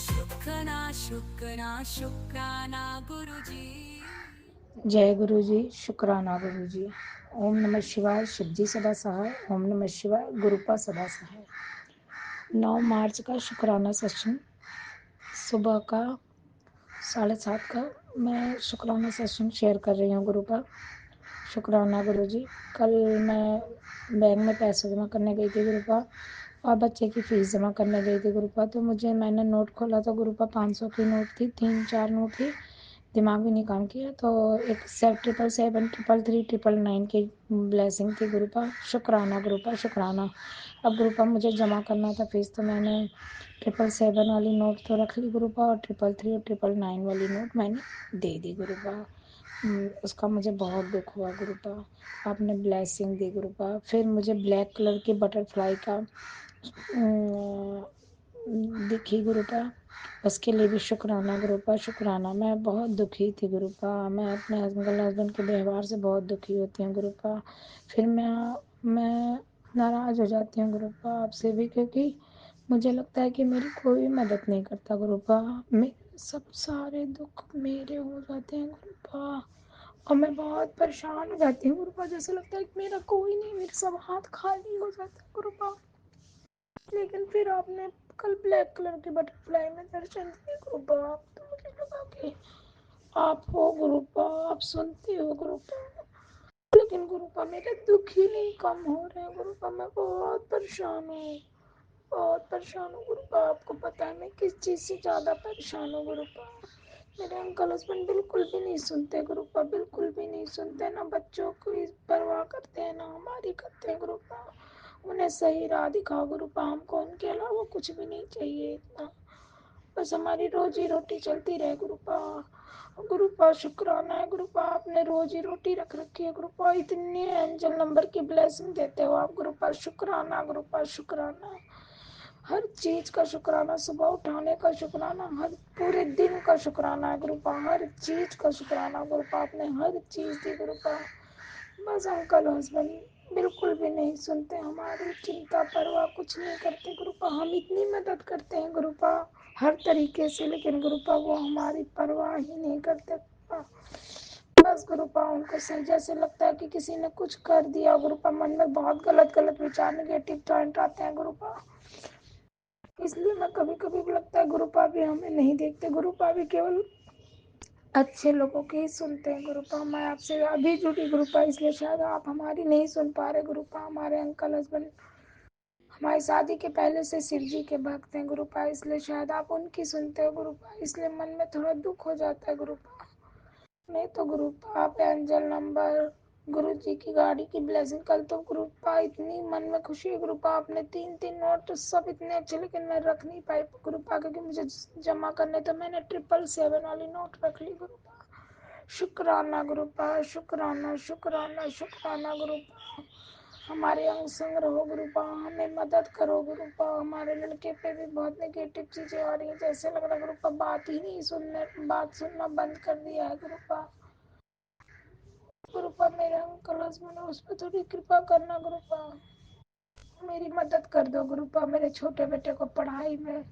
शुक्राना शुक्राना शुक्राना गुरुजी। जय गुरु जी, शुक्राना गुरु जी। ओम नमः शिवाय, शिव जी सदा सहाय, ओम नमः शिवाय, गुरुपा सदा सहाय। 9 मार्च का शुक्राना सेशन सुबह का 7:30 का मैं शुक्राना सेशन शेयर कर रही हूँ गुरुपा। शुक्राना गुरु जी। कल मैं बैंक में पैसे जमा करने गई थी गुरुपा, और बच्चे की फ़ीस जमा करने गई थी गुरुपा। तो मैंने नोट खोला तो गुरुपा 500 की नोट थी, 3-4 नोट थी, दिमाग भी नहीं काम किया। तो एक 777, 333, 999 की ब्लेसिंग थी गुरुपा। शुक्राना गुरुपा, शुक्राना। अब गुरुपा मुझे जमा करना था फीस, तो मैंने 777 वाली नोट तो रख ली गुरुपा, और 333 और 999 वाली नोट मैंने दे दी गुरुपा। उसका मुझे बहुत दुख हुआ गुरुपा। आपने ब्लेसिंग दी गुरुपा। फिर मुझे ब्लैक कलर की बटरफ्लाई का दिखी गुरुपा, उसके लिए भी शुक्राना गुरुपा, शुक्राना। मैं बहुत दुखी थी गुरुपा, मैं अपने हस्बैंड के व्यवहार से बहुत दुखी होती हूँ गुरुपा। फिर मैं नाराज़ हो जाती हूँ गुरुपा आपसे भी, क्योंकि मुझे लगता है कि मेरी कोई मदद नहीं करता गुरुपा। मेरे सब सारे दुख मेरे हो जाते हैं गुरुपा, और मैं बहुत परेशान हो जाती हूँ गुरुपा। जैसे लगता है कि मेरा कोई नहीं, मेरे सब हाथ खाली हो जाते हैं गुरुपा। लेकिन फिर आपने कल ब्लैक कलर के बटरफ्लाई में दर्शन दिए गुरुपा। आप तो मुझे लगा कि आप हो गुरुपा, आप सुनते हो गुरुपा। लेकिन गुरुपा मेरे दुख ही नहीं कम हो रहे हैं गुरुपा, मैं बहुत परेशान हूँ, बहुत परेशान हूँ गुरुपा। आपको पता है मैं किस चीज़ से ज़्यादा परेशान हूँ गुरुपा। मेरे अंकल हस्बैंड बिल्कुल भी नहीं सुनते गुरुपा, बिल्कुल भी नहीं सुनते, ना बच्चों की परवाह करते हैं ना हमारी करते हैं गुरुपा। उन्हें सही राह दिखाओ गुरुपा, हमको उनके अलावा कुछ भी नहीं चाहिए इतना, बस हमारी रोजी रोटी चलती रहे गुरुपा। गुरुपा शुक्राना है गुरुपा, आपने रोजी रोटी रख रखी है गुरुपा, इतने एंजल नंबर की ब्लेसिंग देते हो आप गुरुपा। शुक्राना गुरुपा, शुक्राना। हर चीज का शुक्राना, सुबह उठाने का शुक्राना, हर पूरे दिन का शुक्राना है गुरुपा, हर चीज का शुक्राना गुरुपा, आपने हर चीज दी गुरुपा। बस अंकल हस्बैंड बिल्कुल भी नहीं सुनते, हमारी चिंता परवाह कुछ नहीं करते गुरुपा। हम इतनी मदद करते हैं गुरुपा हर तरीके से, लेकिन गुरुपा वो हमारी परवाह ही नहीं करते गुरुपा। बस गुरुपा उनको सही जैसे लगता है कि किसी ने कुछ कर दिया गुरुपा, मन में बहुत गलत गलत विचार, नेगेटिव थॉट आते हैं गुरुपा। इसलिए मैं कभी कभी लगता है गुरुपा भी हमें नहीं देखते, गुरुपा भी केवल अच्छे लोगों की ही सुनते हैं गुरुपा। मैं आपसे अभी जुड़ी गुरुपा, इसलिए शायद आप हमारी नहीं सुन पा रहे गुरुपा। हमारे अंकल हस्बैंड हमारी शादी के पहले से शिव जी के भक्त हैं गुरुपा, इसलिए शायद आप उनकी सुनते हो गुरुपा, इसलिए मन में थोड़ा दुख हो जाता है गुरुपा। नहीं तो गुरुपा आप एंजल नंबर, गुरु जी की गाड़ी की ब्लेसिंग, कल तो गुरुपा इतनी मन में खुशी है गुरुपा। आपने 3-3 नोट सब इतने अच्छे, लेकिन मैं रख नहीं पाई गुरुपा, क्योंकि मुझे जमा करने तो मैंने 777 वाली नोट रख ली गुरुपा। शुक्राना गुरुपा, शुक्राना शुक्राना शुक्राना गुरुपा। हमारे अंग संग रहो गुरुपा, हमें मदद करो गुरुपा। हमारे लड़के पे भी बहुत नेगेटिव चीजें आ रही है, जैसे लग रहा गुरुपा बात ही नहीं सुनने, बात सुनना बंद कर दिया है गुरुपा। गुरुपा मेरे अंकल हस्बैंड, उस पर थोड़ी कृपा करना गुरुपा। मेरी मदद कर दो गुरुपा, मेरे छोटे बेटे को पढ़ाई में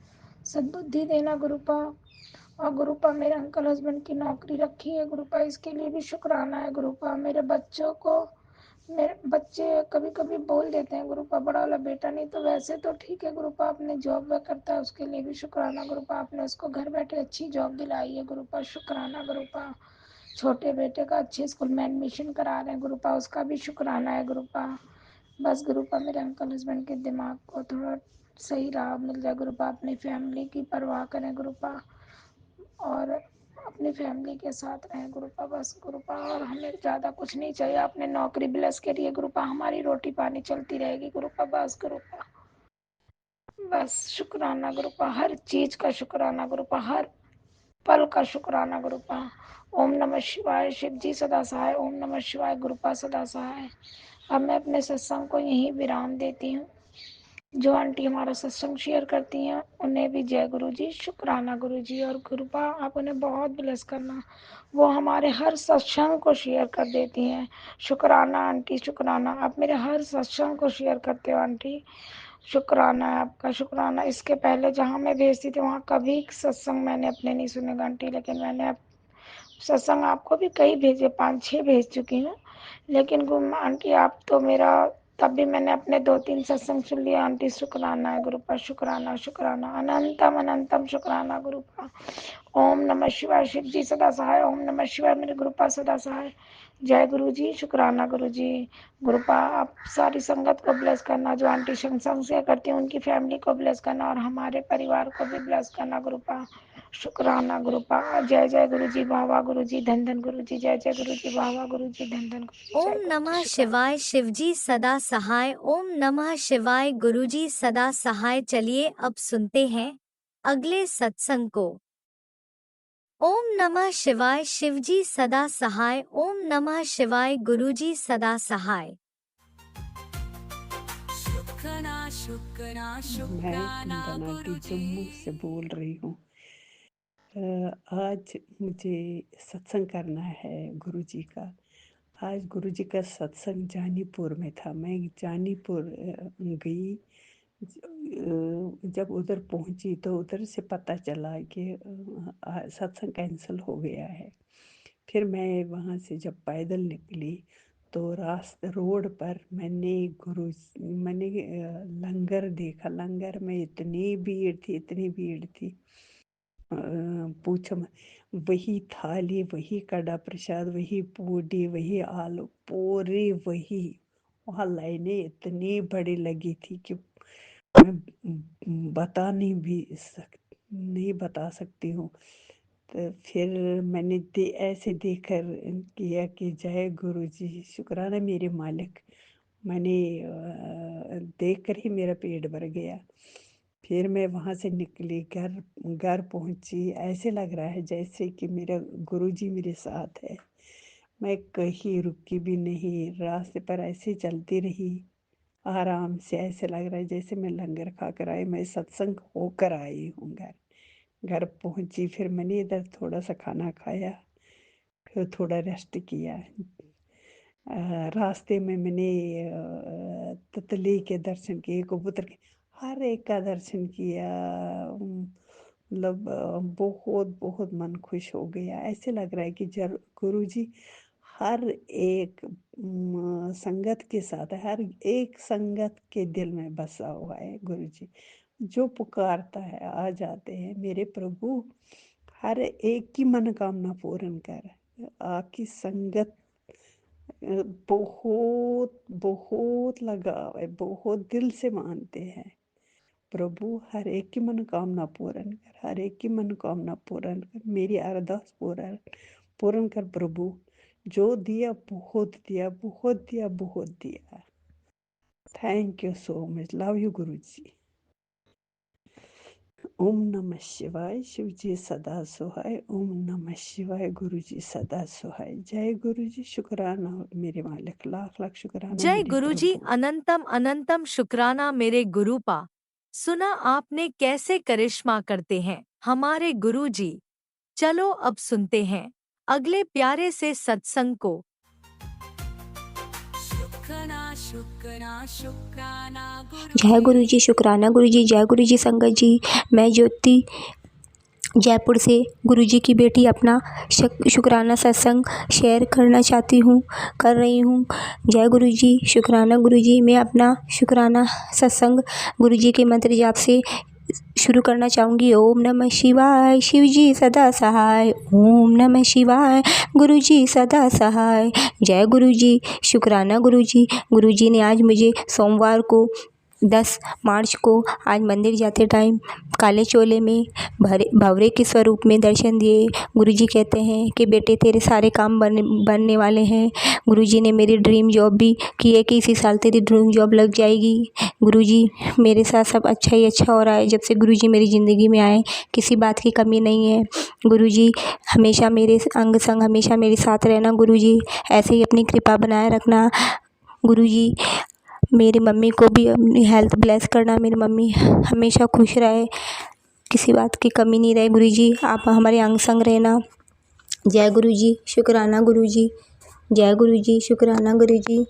सद्बुद्धि देना गुरुपा। और गुरुपा मेरे अंकल हस्बैंड की नौकरी रखी है गुरुपा, इसके लिए भी शुक्राना है गुरुपा। मेरे बच्चों को, मेरे बच्चे कभी कभी बोल देते हैं गुरुपा, बड़ा वाला बेटा नहीं तो वैसे तो ठीक है गुरुपा, अपने जॉब में करता है, उसके लिए भी शुक्राना गुरुपा। आपने उसको घर बैठे अच्छी जॉब दिलाई है गुरुपा, शुक्राना गुरुपा। छोटे बेटे का अच्छे स्कूल में एडमिशन करा रहे हैं गुरुपा, उसका भी शुक्राना है गुरुपा। बस गुरुपा मेरे अंकल हस्बैंड के दिमाग को थोड़ा सही राह मिल जाए गुरुपा, अपनी फैमिली की परवाह करें गुरुपा और अपनी फैमिली के साथ रहें गुरुपा, बस गुरुपा। और हमें ज़्यादा कुछ नहीं चाहिए, आपने नौकरी ब्लेस करिए गुरुपा, हमारी रोटी पानी चलती रहेगी गुरुपा, बस गुरुपा। बस शुक्राना गुरुपा, हर चीज का शुक्राना गुरुपा, हर पल का शुक्राना गुरुपा। ओम नमः शिवाय, शिव जी सदा सहाय। ओम नमः शिवाय, गुरुपा सदा सहाय। अब मैं अपने सत्संग को यहीं विराम देती हूँ। जो आंटी हमारा सत्संग शेयर करती हैं उन्हें भी जय गुरु जी, शुक्राना गुरु जी। और गुरुपा आप उन्हें बहुत ब्लेस करना, वो हमारे हर सत्संग को शेयर कर देती हैं। शुक्राना आंटी, शुक्राना, आप मेरे हर सत्संग को शेयर करते हो आंटी, शुक्राना है आपका, शुक्राना। इसके पहले जहाँ मैं भेजती थी वहाँ कभी सत्संग मैंने अपने नहीं सुने आंटी, लेकिन मैंने सत्संग आपको भी कई भेजे, 5-6 भेज चुकी हूँ। लेकिन आंटी आप तो मेरा, तब भी मैंने अपने 2-3 सत्संग सुन लिया आंटी, शुक्राना है गुरुपा, शुक्राना शुक्राना, अनंतम अनंतम शुक्राना गुरुपा। ओम नमः शिवाय, शिव जी सदा सहाय। ओम नमः शिवाय, मेरे गुरुपा सदा सहाय। जय गुरु जी, शुक्राना गुरु जी। गुरुपा आप सारी संगत को ब्लेस करना, जो आंटी सत्संग से करती हैं उनकी फैमिली को ब्लेस करना और हमारे परिवार को भी ब्लेस करना गुरुपा, शुक्राना गुरुपा। जय जय गुरु जी, वाह वाह गुरु जी, धन धन गुरु जी, जय जय गुरु जी, वाह वाह गुरु जी, धन धन गुरु जी, ओम जय गुरु नमः जी, शुक्राना। शिवाय, शिवजी सदा सहाय। ओम नमः शिवाय, गुरुजी सदा सहाय। चलिए अब सुनते हैं अगले सत्संग को। ओम नमः शिवाय, शिवजी सदा सहाय। ओम नमः शिवाय, गुरुजी सदा सहाय। शुक्राना शुक्राना मैं शुक्राना कुंदनाटी गुरुजी। जम्मू से बोल रही हूँ। आज मुझे सत्संग करना है गुरुजी का। आज गुरुजी का सत्संग जानीपुर में था। मैं जानीपुर गई। जब उधर पहुंची तो उधर से पता चला कि सत्संग कैंसिल हो गया है। फिर मैं वहाँ से जब पैदल निकली तो रोड पर मैंने लंगर देखा। लंगर में इतनी भीड़ थी, पूछो मत। वही थाली, वही कड़ा प्रसाद, वही पूड़ी, वही आलू पूरी, वही। वहाँ लाइनें इतनी बड़ी लगी थी कि मैं नहीं बता सकती हूँ। तो फिर मैंने ऐसे देखकर किया कि जय गुरु जी, शुक्राना मेरे मालिक। मैंने देखकर ही मेरा पेट भर गया। फिर मैं वहाँ से निकली, घर पहुँची। ऐसे लग रहा है जैसे कि मेरा गुरुजी मेरे साथ है। मैं कहीं रुकी भी नहीं, रास्ते पर ऐसे चलती रही आराम से। ऐसे लग रहा है जैसे मैं लंगर खाकर आई, मैं सत्संग होकर आई हूँ घर। घर पहुँची, फिर मैंने इधर थोड़ा सा खाना खाया, फिर थोड़ा रेस्ट किया। रास्ते में मैंने तितली के दर्शन किए, कबूतर के, हर एक का दर्शन किया। मतलब बहुत बहुत मन खुश हो गया। ऐसे लग रहा है कि जब गुरुजी हर एक संगत के साथ है, हर एक संगत के दिल में बसा हुआ है गुरुजी। जो पुकारता है आ जाते हैं। मेरे प्रभु हर एक की मनोकामना पूर्ण कर। आपकी संगत बहुत बहुत लगाव है, बहुत दिल से मानते हैं। प्रभु हर एक की मनोकामना पूर्ण कर, हर एक की मनोकामना पूर्ण कर, मेरी अरदास पूर्ण कर प्रभु। जो दिया बहुत दिया, बहुत दिया, बहुत दिया। Thank you so much. Love you गुरु जी। ओम नमः शिवाय शिव जी सदा सुहाय। ओम नमः शिवाय गुरु जी सदा सुहाय। जय गुरु जी, शुक्राना मेरे मालिक, लाख लाख शुक्राना जय मेरे गुरुजी, प्रभु। अनंतम अनंतम शुक्राना मेरे गुरुपा। सुना आपने कैसे करिश्मा करते हैं हमारे गुरुजी। चलो अब सुनते हैं अगले प्यारे से सत्संग को। शुक्राना शुक्राना शुक्राना जय गुरु जी, शुक्राना गुरु जी, जय गुरु जी संगत जी। मैं ज्योति जयपुर से गुरु जी की बेटी अपना शुक्राना सत्संग शेयर करना चाहती हूँ, कर रही हूँ। जय गुरु जी, शुक्राना गुरु जी। मैं अपना शुक्राना सत्संग गुरु जी के मंत्र जाप से शुरू करना चाहूँगी। ओम नमः शिवाय शिव जी सदा सहाय। ओम नमः शिवाय गुरु जी सदा सहाय। जय गुरु जी, शुक्राना गुरु जी। गुरु जी ने आज मुझे सोमवार को 10 मार्च को आज मंदिर जाते टाइम काले चोले में भंवरे के स्वरूप में दर्शन दिए। गुरुजी कहते हैं कि बेटे तेरे सारे काम बनने वाले हैं। गुरुजी ने मेरी ड्रीम जॉब भी की है कि इसी साल तेरी ड्रीम जॉब लग जाएगी। गुरुजी मेरे साथ सब अच्छा ही अच्छा हो रहा है। जब से गुरुजी मेरी ज़िंदगी में आए किसी बात की कमी नहीं है। गुरुजी हमेशा मेरे अंग संग हमेशा मेरे साथ रहना। गुरुजी ऐसे ही अपनी कृपा बनाए रखना। गुरुजी मेरी मम्मी को भी अपनी हेल्थ ब्लेस करना। मेरी मम्मी हमेशा खुश रहे, किसी बात की कमी नहीं रहे। गुरुजी आप हमारे अंग संग रहना। जय गुरुजी, शुक्राना गुरुजी। जय गुरुजी, शुक्राना गुरुजी।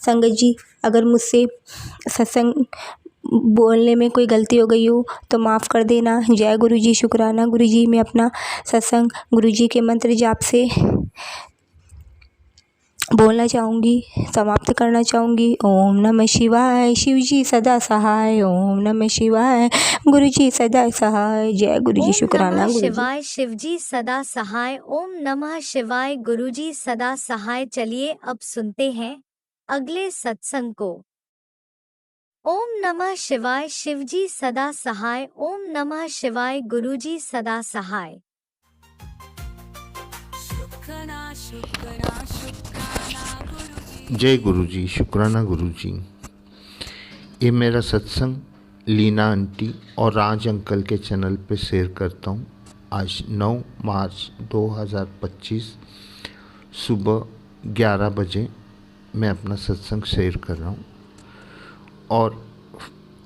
संगत जी अगर मुझसे सत्संग बोलने में कोई गलती हो गई हो तो माफ़ कर देना। जय गुरुजी, शुक्राना गुरुजी। मैं अपना सत्संग गुरुजी के मंत्र जाप से बोलना चाहूँगी, समाप्त करना चाहूँगी। ओम नमः शिवाय शिव जी सदा सहाय। ओम नमः शिवाय गुरु जी सदा सहाय। जय गुरु जी, ओम शुक्राना नमः गुरु जी। शिवाय शिवजी सदा सहाय। ओम नमः शिवाय गुरुजी सदा सहाय। चलिए अब सुनते हैं अगले सत्संग को। ओम नमः शिवाय शिवजी सदा सहाय। ओम नमः शिवाय गुरुजी सदा सहाय। शुक्राना शुक्राना शुक्राना गुरुजी। जय गुरु जी, शुक्राना गुरु जी। ये मेरा सत्संग लीना आंटी और राज अंकल के चैनल पे शेयर करता हूँ। आज 9 मार्च 2025 सुबह 11 बजे मैं अपना सत्संग शेयर कर रहा हूँ। और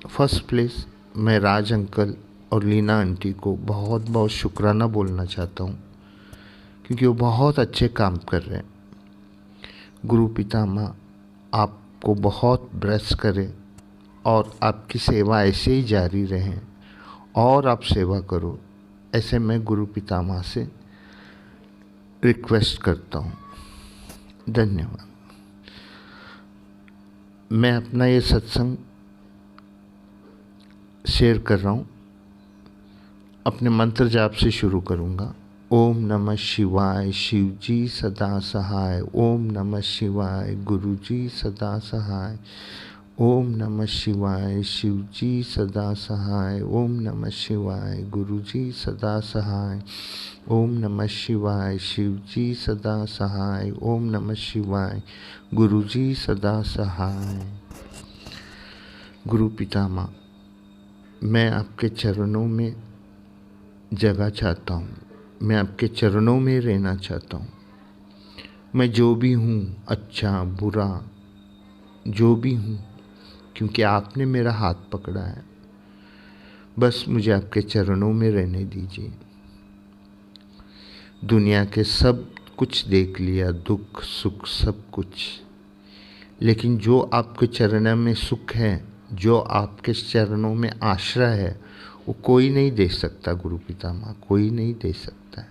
फर्स्ट प्लेस मैं राज अंकल और लीना आंटी को बहुत बहुत शुक्राना बोलना चाहता हूँ, क्योंकि वो बहुत अच्छे काम कर रहे हैं। गुरु पितामह आपको बहुत ब्लेस करे और आपकी सेवा ऐसे ही जारी रहे और आप सेवा करो, ऐसे मैं गुरु पितामह से रिक्वेस्ट करता हूँ। धन्यवाद। मैं अपना ये सत्संग शेयर कर रहा हूँ, अपने मंत्र जाप से शुरू करूँगा। ओम नमः शिवाय शिव जी सदा सहाय। ओम नमः शिवाय गुरु जी सदा सहाय। ओम नमः शिवाय शिव जी सदा सहाय। ओम नमः शिवाय गुरु जी सदा सहाय। ओम नमः शिवाय शिव जी सदा सहाय। ओम नमः शिवाय गुरु जी सदा सहाय। गुरु पितामह, मैं आपके चरणों में जगह चाहता हूँ, मैं आपके चरणों में रहना चाहता हूँ। मैं जो भी हूँ, अच्छा बुरा जो भी हूँ, क्योंकि आपने मेरा हाथ पकड़ा है, बस मुझे आपके चरणों में रहने दीजिए। दुनिया के सब कुछ देख लिया, दुख सुख सब कुछ, लेकिन जो आपके चरणों में सुख है, जो आपके चरणों में आश्रय है, वो कोई नहीं दे सकता। गुरु पितामह कोई नहीं दे सकता है।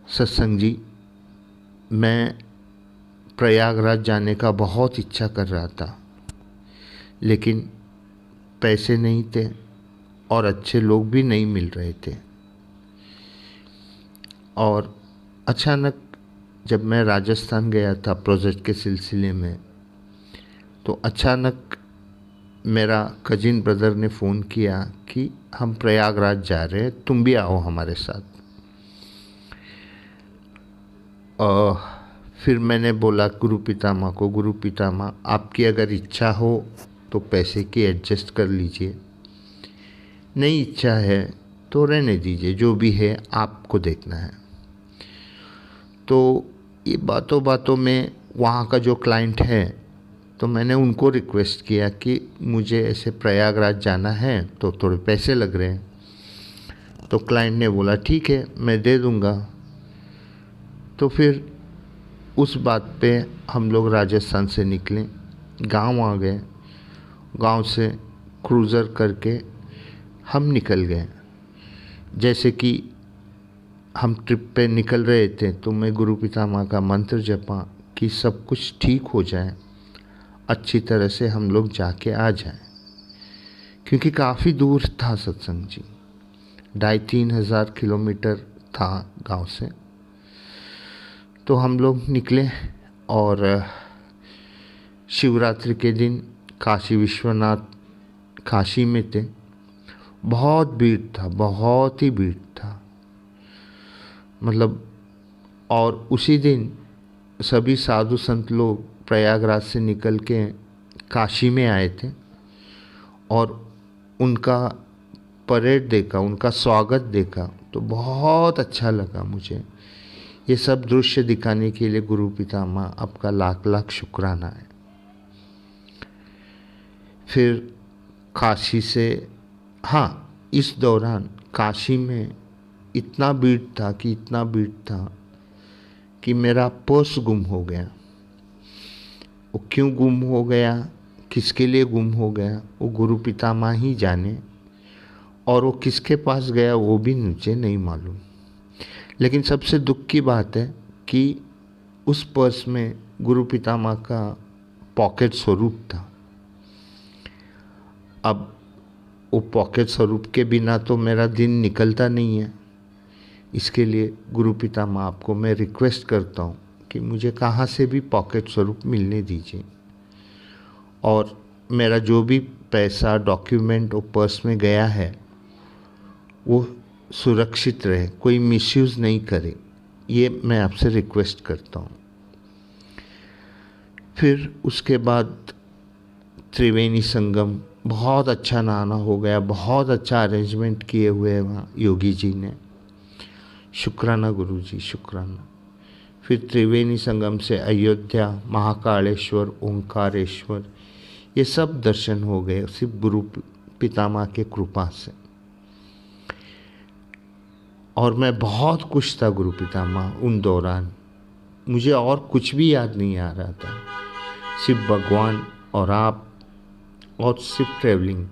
सत्संग जी, मैं प्रयागराज जाने का बहुत इच्छा कर रहा था, लेकिन पैसे नहीं थे और अच्छे लोग भी नहीं मिल रहे थे। और अचानक जब मैं राजस्थान गया था प्रोजेक्ट के सिलसिले में, तो अचानक मेरा कजिन ब्रदर ने फ़ोन किया कि हम प्रयागराज जा रहे हैं, तुम भी आओ हमारे साथ। फिर मैंने बोला गुरु पितामह को, गुरु पितामह आपकी अगर इच्छा हो तो पैसे की एडजस्ट कर लीजिए, नहीं इच्छा है तो रहने दीजिए, जो भी है आपको देखना है। तो ये बातों बातों में वहाँ का जो क्लाइंट है, तो मैंने उनको रिक्वेस्ट किया कि मुझे ऐसे प्रयागराज जाना है तो थोड़े पैसे लग रहे हैं। तो क्लाइंट ने बोला ठीक है मैं दे दूँगा। तो फिर उस बात पे हम लोग राजस्थान से निकले, गांव आ गए, गांव से क्रूज़र करके हम निकल गए। जैसे कि हम ट्रिप पे निकल रहे थे तो मैं गुरु पितामह का मंत्र जपा कि सब कुछ ठीक हो जाए, अच्छी तरह से हम लोग जाके आ जाएं, क्योंकि काफ़ी दूर था सत्संग जी, 2,500-3 हज़ार किलोमीटर था गांव से। तो हम लोग निकले और शिवरात्रि के दिन काशी विश्वनाथ, काशी में थे। बहुत भीड़ था, बहुत ही भीड़ था मतलब। और उसी दिन सभी साधु संत लोग प्रयागराज से निकल के काशी में आए थे और उनका परेड देखा, उनका स्वागत देखा तो बहुत अच्छा लगा मुझे। ये सब दृश्य दिखाने के लिए गुरु पितामह आपका लाख लाख शुक्राना है। फिर काशी से, हाँ, इस दौरान काशी में इतना भीड़ था कि इतना भीड़ था कि मेरा पर्स गुम हो गया। वो क्यों गुम हो गया, किसके लिए गुम हो गया, वो गुरु पितामह ही जाने, और वो किसके पास गया वो भी मुझे नहीं मालूम। लेकिन सबसे दुख की बात है कि उस पर्स में गुरु पितामह का पॉकेट स्वरूप था। अब वो पॉकेट स्वरूप के बिना तो मेरा दिन निकलता नहीं है। इसके लिए गुरु पितामह आपको मैं रिक्वेस्ट करता हूँ कि मुझे कहाँ से भी पॉकेट स्वरूप मिलने दीजिए, और मेरा जो भी पैसा, डॉक्यूमेंट वो पर्स में गया है वो सुरक्षित रहे, कोई मिसयूज़ नहीं करे, ये मैं आपसे रिक्वेस्ट करता हूँ। फिर उसके बाद त्रिवेणी संगम, बहुत अच्छा नहाना हो गया, बहुत अच्छा अरेंजमेंट किए हुए हैं वहाँ योगी जी ने, शुक्राना गुरु जी, शुक्राना। फिर त्रिवेणी संगम से अयोध्या, महाकालेश्वर, ओंकारेश्वर, ये सब दर्शन हो गए सिर्फ गुरु पितामह के कृपा से। और मैं बहुत खुश था गुरु पितामह उन दौरान, मुझे और कुछ भी याद नहीं आ रहा था, सिर्फ भगवान और आप, और सिर्फ ट्रैवलिंग,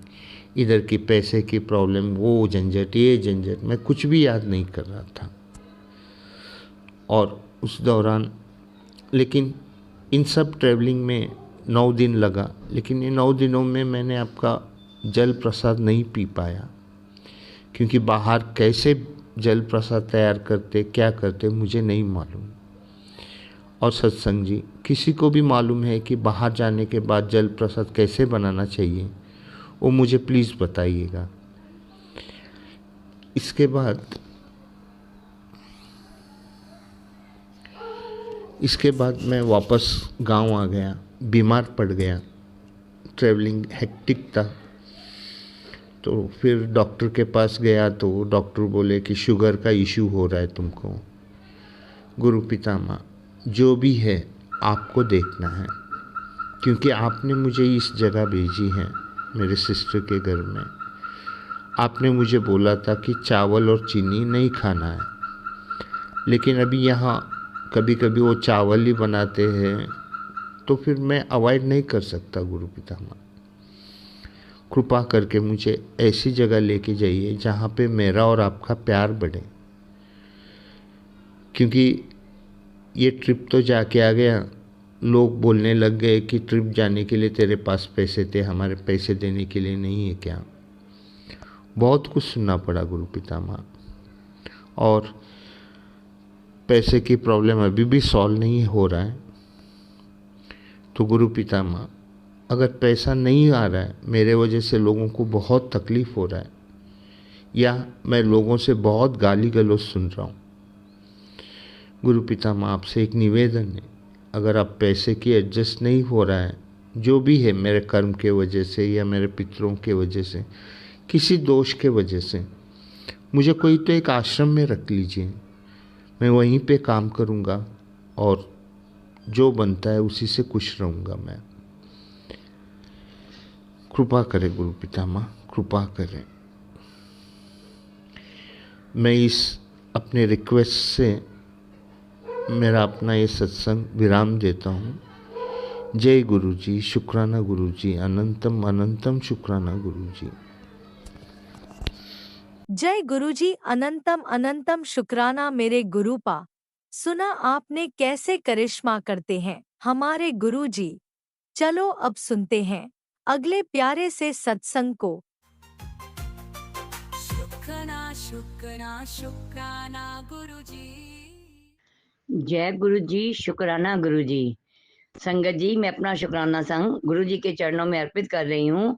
इधर की पैसे की प्रॉब्लम, वो झंझट, ये झंझट, मैं कुछ भी याद नहीं कर रहा था। और उस दौरान, लेकिन इन सब ट्रैवलिंग में 9 दिन लगा, लेकिन इन 9 दिनों में मैंने आपका जल प्रसाद नहीं पी पाया, क्योंकि बाहर कैसे जल प्रसाद तैयार करते, क्या करते, मुझे नहीं मालूम। और सत्संग जी, किसी को भी मालूम है कि बाहर जाने के बाद जल प्रसाद कैसे बनाना चाहिए, वो मुझे प्लीज़ बताइएगा। इसके बाद मैं वापस गांव आ गया, बीमार पड़ गया, ट्रैवलिंग हेक्टिक था। तो फिर डॉक्टर के पास गया तो डॉक्टर बोले कि शुगर का इशू हो रहा है तुमको। गुरु पितामह, जो भी है आपको देखना है, क्योंकि आपने मुझे इस जगह भेजी है, मेरे सिस्टर के घर में। आपने मुझे बोला था कि चावल और चीनी नहीं खाना है, लेकिन अभी यहाँ कभी कभी वो चावल ही बनाते हैं, तो फिर मैं अवॉइड नहीं कर सकता। गुरु पितामह, कृपा करके मुझे ऐसी जगह लेके जाइए जहाँ पे मेरा और आपका प्यार बढ़े, क्योंकि ये ट्रिप तो जाके आ गया, लोग बोलने लग गए कि ट्रिप जाने के लिए तेरे पास पैसे थे, हमारे पैसे देने के लिए नहीं है क्या। बहुत कुछ सुनना पड़ा गुरु पितामह, और पैसे की प्रॉब्लम अभी भी सॉल्व नहीं हो रहा है। तो गुरु पितामह, अगर पैसा नहीं आ रहा है, मेरे वजह से लोगों को बहुत तकलीफ़ हो रहा है, या मैं लोगों से बहुत गाली गलौज सुन रहा हूँ, गुरु पितामह आपसे एक निवेदन है, अगर आप पैसे की एडजस्ट नहीं हो रहा है, जो भी है मेरे कर्म के वजह से या मेरे पितरों के वजह से, किसी दोष के वजह से। मुझे कोई तो एक आश्रम में रख लीजिए, मैं वहीं पे काम करूँगा और जो बनता है उसी से खुश रहूँगा मैं। कृपा करें गुरु पितामह, कृपा करें। मैं इस अपने रिक्वेस्ट से मेरा अपना ये सत्संग विराम देता हूँ। जय गुरु जी, शुक्राना गुरु जी, अनंतम अनंतम शुक्राना गुरु जी। जय गुरुजी, अनंतम अनंतम शुक्राना मेरे गुरुपा। सुना आपने कैसे करिश्मा करते हैं हमारे गुरुजी। चलो अब सुनते हैं अगले प्यारे से सत्संग को। शुक्राना शुक्राना शुक्राना गुरुजी। जय गुरु जी, शुक्राना गुरु जी। संगत जी, मैं अपना शुक्राना संग गुरु जी के चरणों में अर्पित कर रही हूँ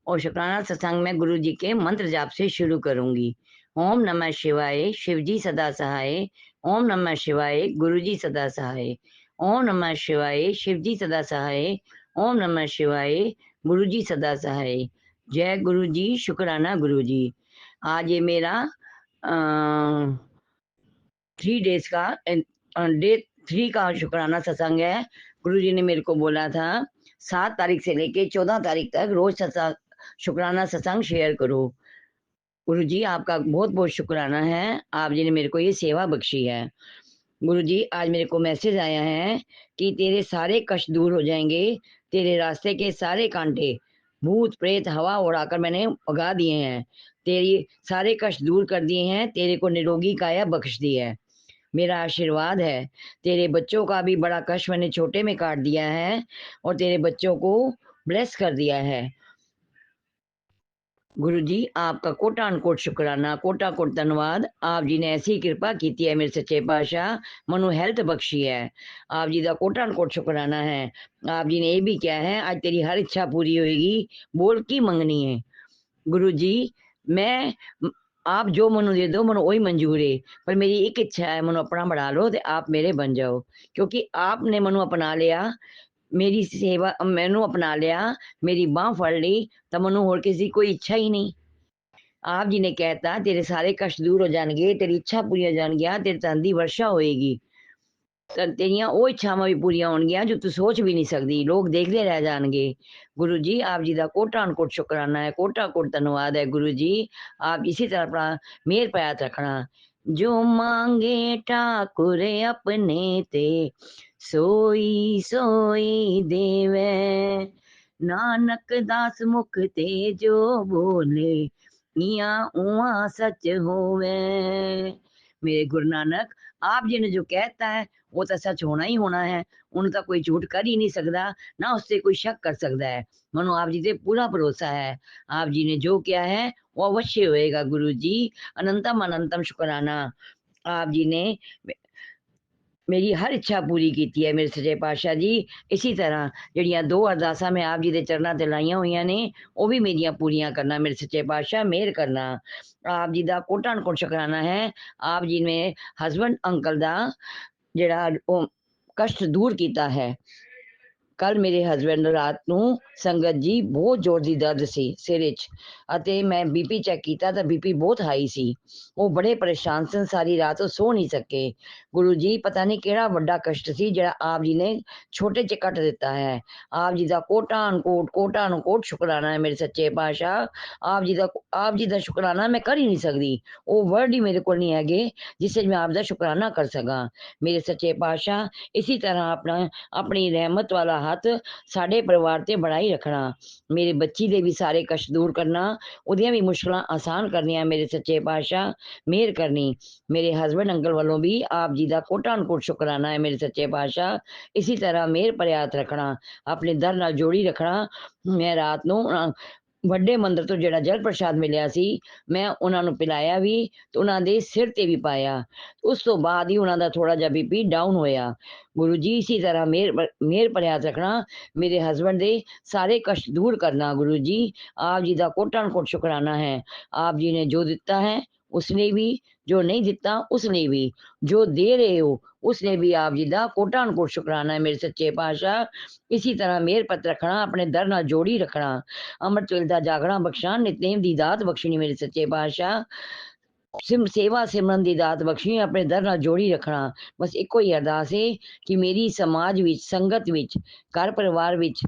और शुक्राना सत्संग में गुरु जी के मंत्र जाप से शुरू करूंगी। ओम नमः शिवाय, शिव जी सदा सहाय। ओम नमः शिवाय, गुरु जी सदा सहाय। ओम नमः शिवाय, शिव जी सदा सहाय। ओम नमः शिवाय, गुरु जी सदा सहाय। जय गुरु जी, शुक्राना गुरु जी। आज ये मेरा 3 डेज का डे 3 का शुक्राना सत्संग है। गुरु जी ने मेरे को बोला था 7 तारीख से लेके 14 तारीख तक रोज शुक्राना सत्संग शेयर करो। गुरु जी आपका बहुत बहुत शुक्राना है, आप जी ने मेरे को ये सेवा बख्शी है। गुरु जी आज मेरे को मैसेज आया है कि तेरे सारे कष्ट दूर हो जाएंगे, तेरे रास्ते के सारे कांटे भूत प्रेत हवा उड़ाकर मैंने भगा दिए हैं, तेरी सारे कष्ट दूर कर दिए हैं, तेरे को निरोगी काया बख्श दी है। मेरा आशीर्वाद है, तेरे बच्चों का भी बड़ा कष्ट मैंने छोटे में काट दिया है और तेरे बच्चों को ब्लेस कर दिया है। गुरु जी आपका कोटान कोट शुक्राना, कोटा कोट धन्यवाद। आप जी ने ऐसी कृपा की है मेरे सच्चे पातशाह, मनु हेल्थ बख्शी है। आप जी का कोटान कोट शुक्राना है। आप जी ने ये भी किया है आज तेरी हर इच्छा पूरी होगी, बोल की मंगनी है। गुरु जी मैं आप जो मनु दे दो मनु वही मंजूर है, पर मेरी एक इच्छा है मनु अपना बढ़ा लो तो आप मेरे बन जाओ, क्योंकि आपने मनु अपना लिया, मेरी सेवा मैनू अपना लिया, मेरी बांह फड़ ली तो मनु होर किसी कोई इच्छा ही नहीं। आप जी ने कहता तेरे सारे कष्ट दूर हो जाएंगे, तेरी इच्छा पूरी हो जाएगी, तेरे धन की वर्षा होएगी, तेरिया वो इच्छावां भी पूरियां होणगियां जो तू सोच भी नहीं सकती, लोग देखते रह जाएंगे। गुरु जी आप जी का कोटान कोट शुक्राना है, कोटा कोट धन्यवाद है। गुरु जी आप इसी तरह अपना मेहर पायात रखना। जो मांगे ठाकुर अपने ते सोई सोई देवे, नानक दास मुख ते जो बोले इया उआ सच होवे। मेरे गुरु नानक आप जी ने जो कहता है वो तो सच होना ही होना है, उनका कोई झूठ कर ही नहीं सकता, ना उससे कोई शक कर सकता है। मनो आप जी से पूरा भरोसा है, आप जी ने जो किया है वो अवश्य होएगा। गुरु जी अनंतम अनंतम शुक्राना। आप जी ने मेरी हर इच्छा पूरी की है मेरे सच्चे पातशाह जी। इसी तरह जड़ियाँ 2 अरदासा मैं आप जी के चरणों ते लाइया हुई ने वो भी मेरिया पूरियां करना मेरे सच्चे पातशाह, मेहर करना। आप जी का कोटान कोट शुकराना है। आप जी ने हसबैंड अंकल का जड़ा कष्ट दूर किया है। कल मेरे हसबैंड रात ਨੂੰ संगत जी बहुत जोर की दर्द सी सिर च, मैं बीपी चैक किया तो बीपी बहुत हाई सी, वो बड़े परेशान सन, सारी रात वो सो नहीं सके। गुरु जी पता नहीं केड़ा वड्डा कष्ट सी जड़ा आप जी ने छोटे च कट दिता है। आप जी का कोटान कोट शुकराना है मेरे सच्चे पातशाह। आप जी का शुकराना मैं कर ही नहीं सकती, वो वर्ड ही मेरे को नहीं है जिससे मैं आपका शुकराना कर सका। मेरे सच्चे पातशाह इसी तरह अपनी रहमत वाला हाथ साडे परिवार ते बढ़ाई रखना, मेरे बच्ची दे भी सारे कष्ट दूर करना, उदियां भी मुश्किलां आसान करनियां मेरे सच्चे पातशाह, मेहर करनी। मेरे हसबैंड अंकल वालों भी आप जी का कोटान कोट शुकराना है मेरे सच्चे पातशाह। इसी तरह मेहर प्रयात रखना, अपने दर नाल जोड़ी रखना। मैं रात नूं ਵੱਡੇ ਮੰਦਰ ਤੋਂ ਜਿਹੜਾ ਜਲ ਪ੍ਰਸ਼ਾਦ ਮਿਲਿਆ ਸੀ ਮੈਂ ਉਹਨਾਂ ਨੂੰ ਪਿਲਾਇਆ ਵੀ ਤੇ ਉਹਨਾਂ ਦੇ ਸਿਰ ਤੇ ਵੀ ਪਾਇਆ। ਉਸ ਤੋਂ ਬਾਅਦ ਹੀ ਉਹਨਾਂ ਦਾ ਥੋੜਾ ਜਿਹਾ ਬੀਪੀ ਡਾਊਨ ਹੋਇਆ। ਗੁਰੂ ਜੀ ਇसी तरह मेहर प्रयास रखना, मेरे हस्बैंड दे सारे कष्ट दूर करना। गुरु जी आप जी का कोटान कोट शुकराना है। आप जी ने जो दिता है उसने भी, जो नहीं दिता उसने भी, जो दे रहे हो उसने भी आप जी दा कोटा अनकोट शुकराना है मेरे सच्चे पातशाह। इसी तरह मेहर पत रखना, अपने दर नाल जोड़ी रखना, अमृत वेले दा जागना बख्शना, नितनेम दी दात बख्शनी मेरे सच्चे पातशाह। सेवा सिमरन दी दात बख्शनी, अपने दर नाल जोड़ी रखना। बस इक्को ही अरदास है कि मेरी समाज विच, संगत विच, घर परिवार विच,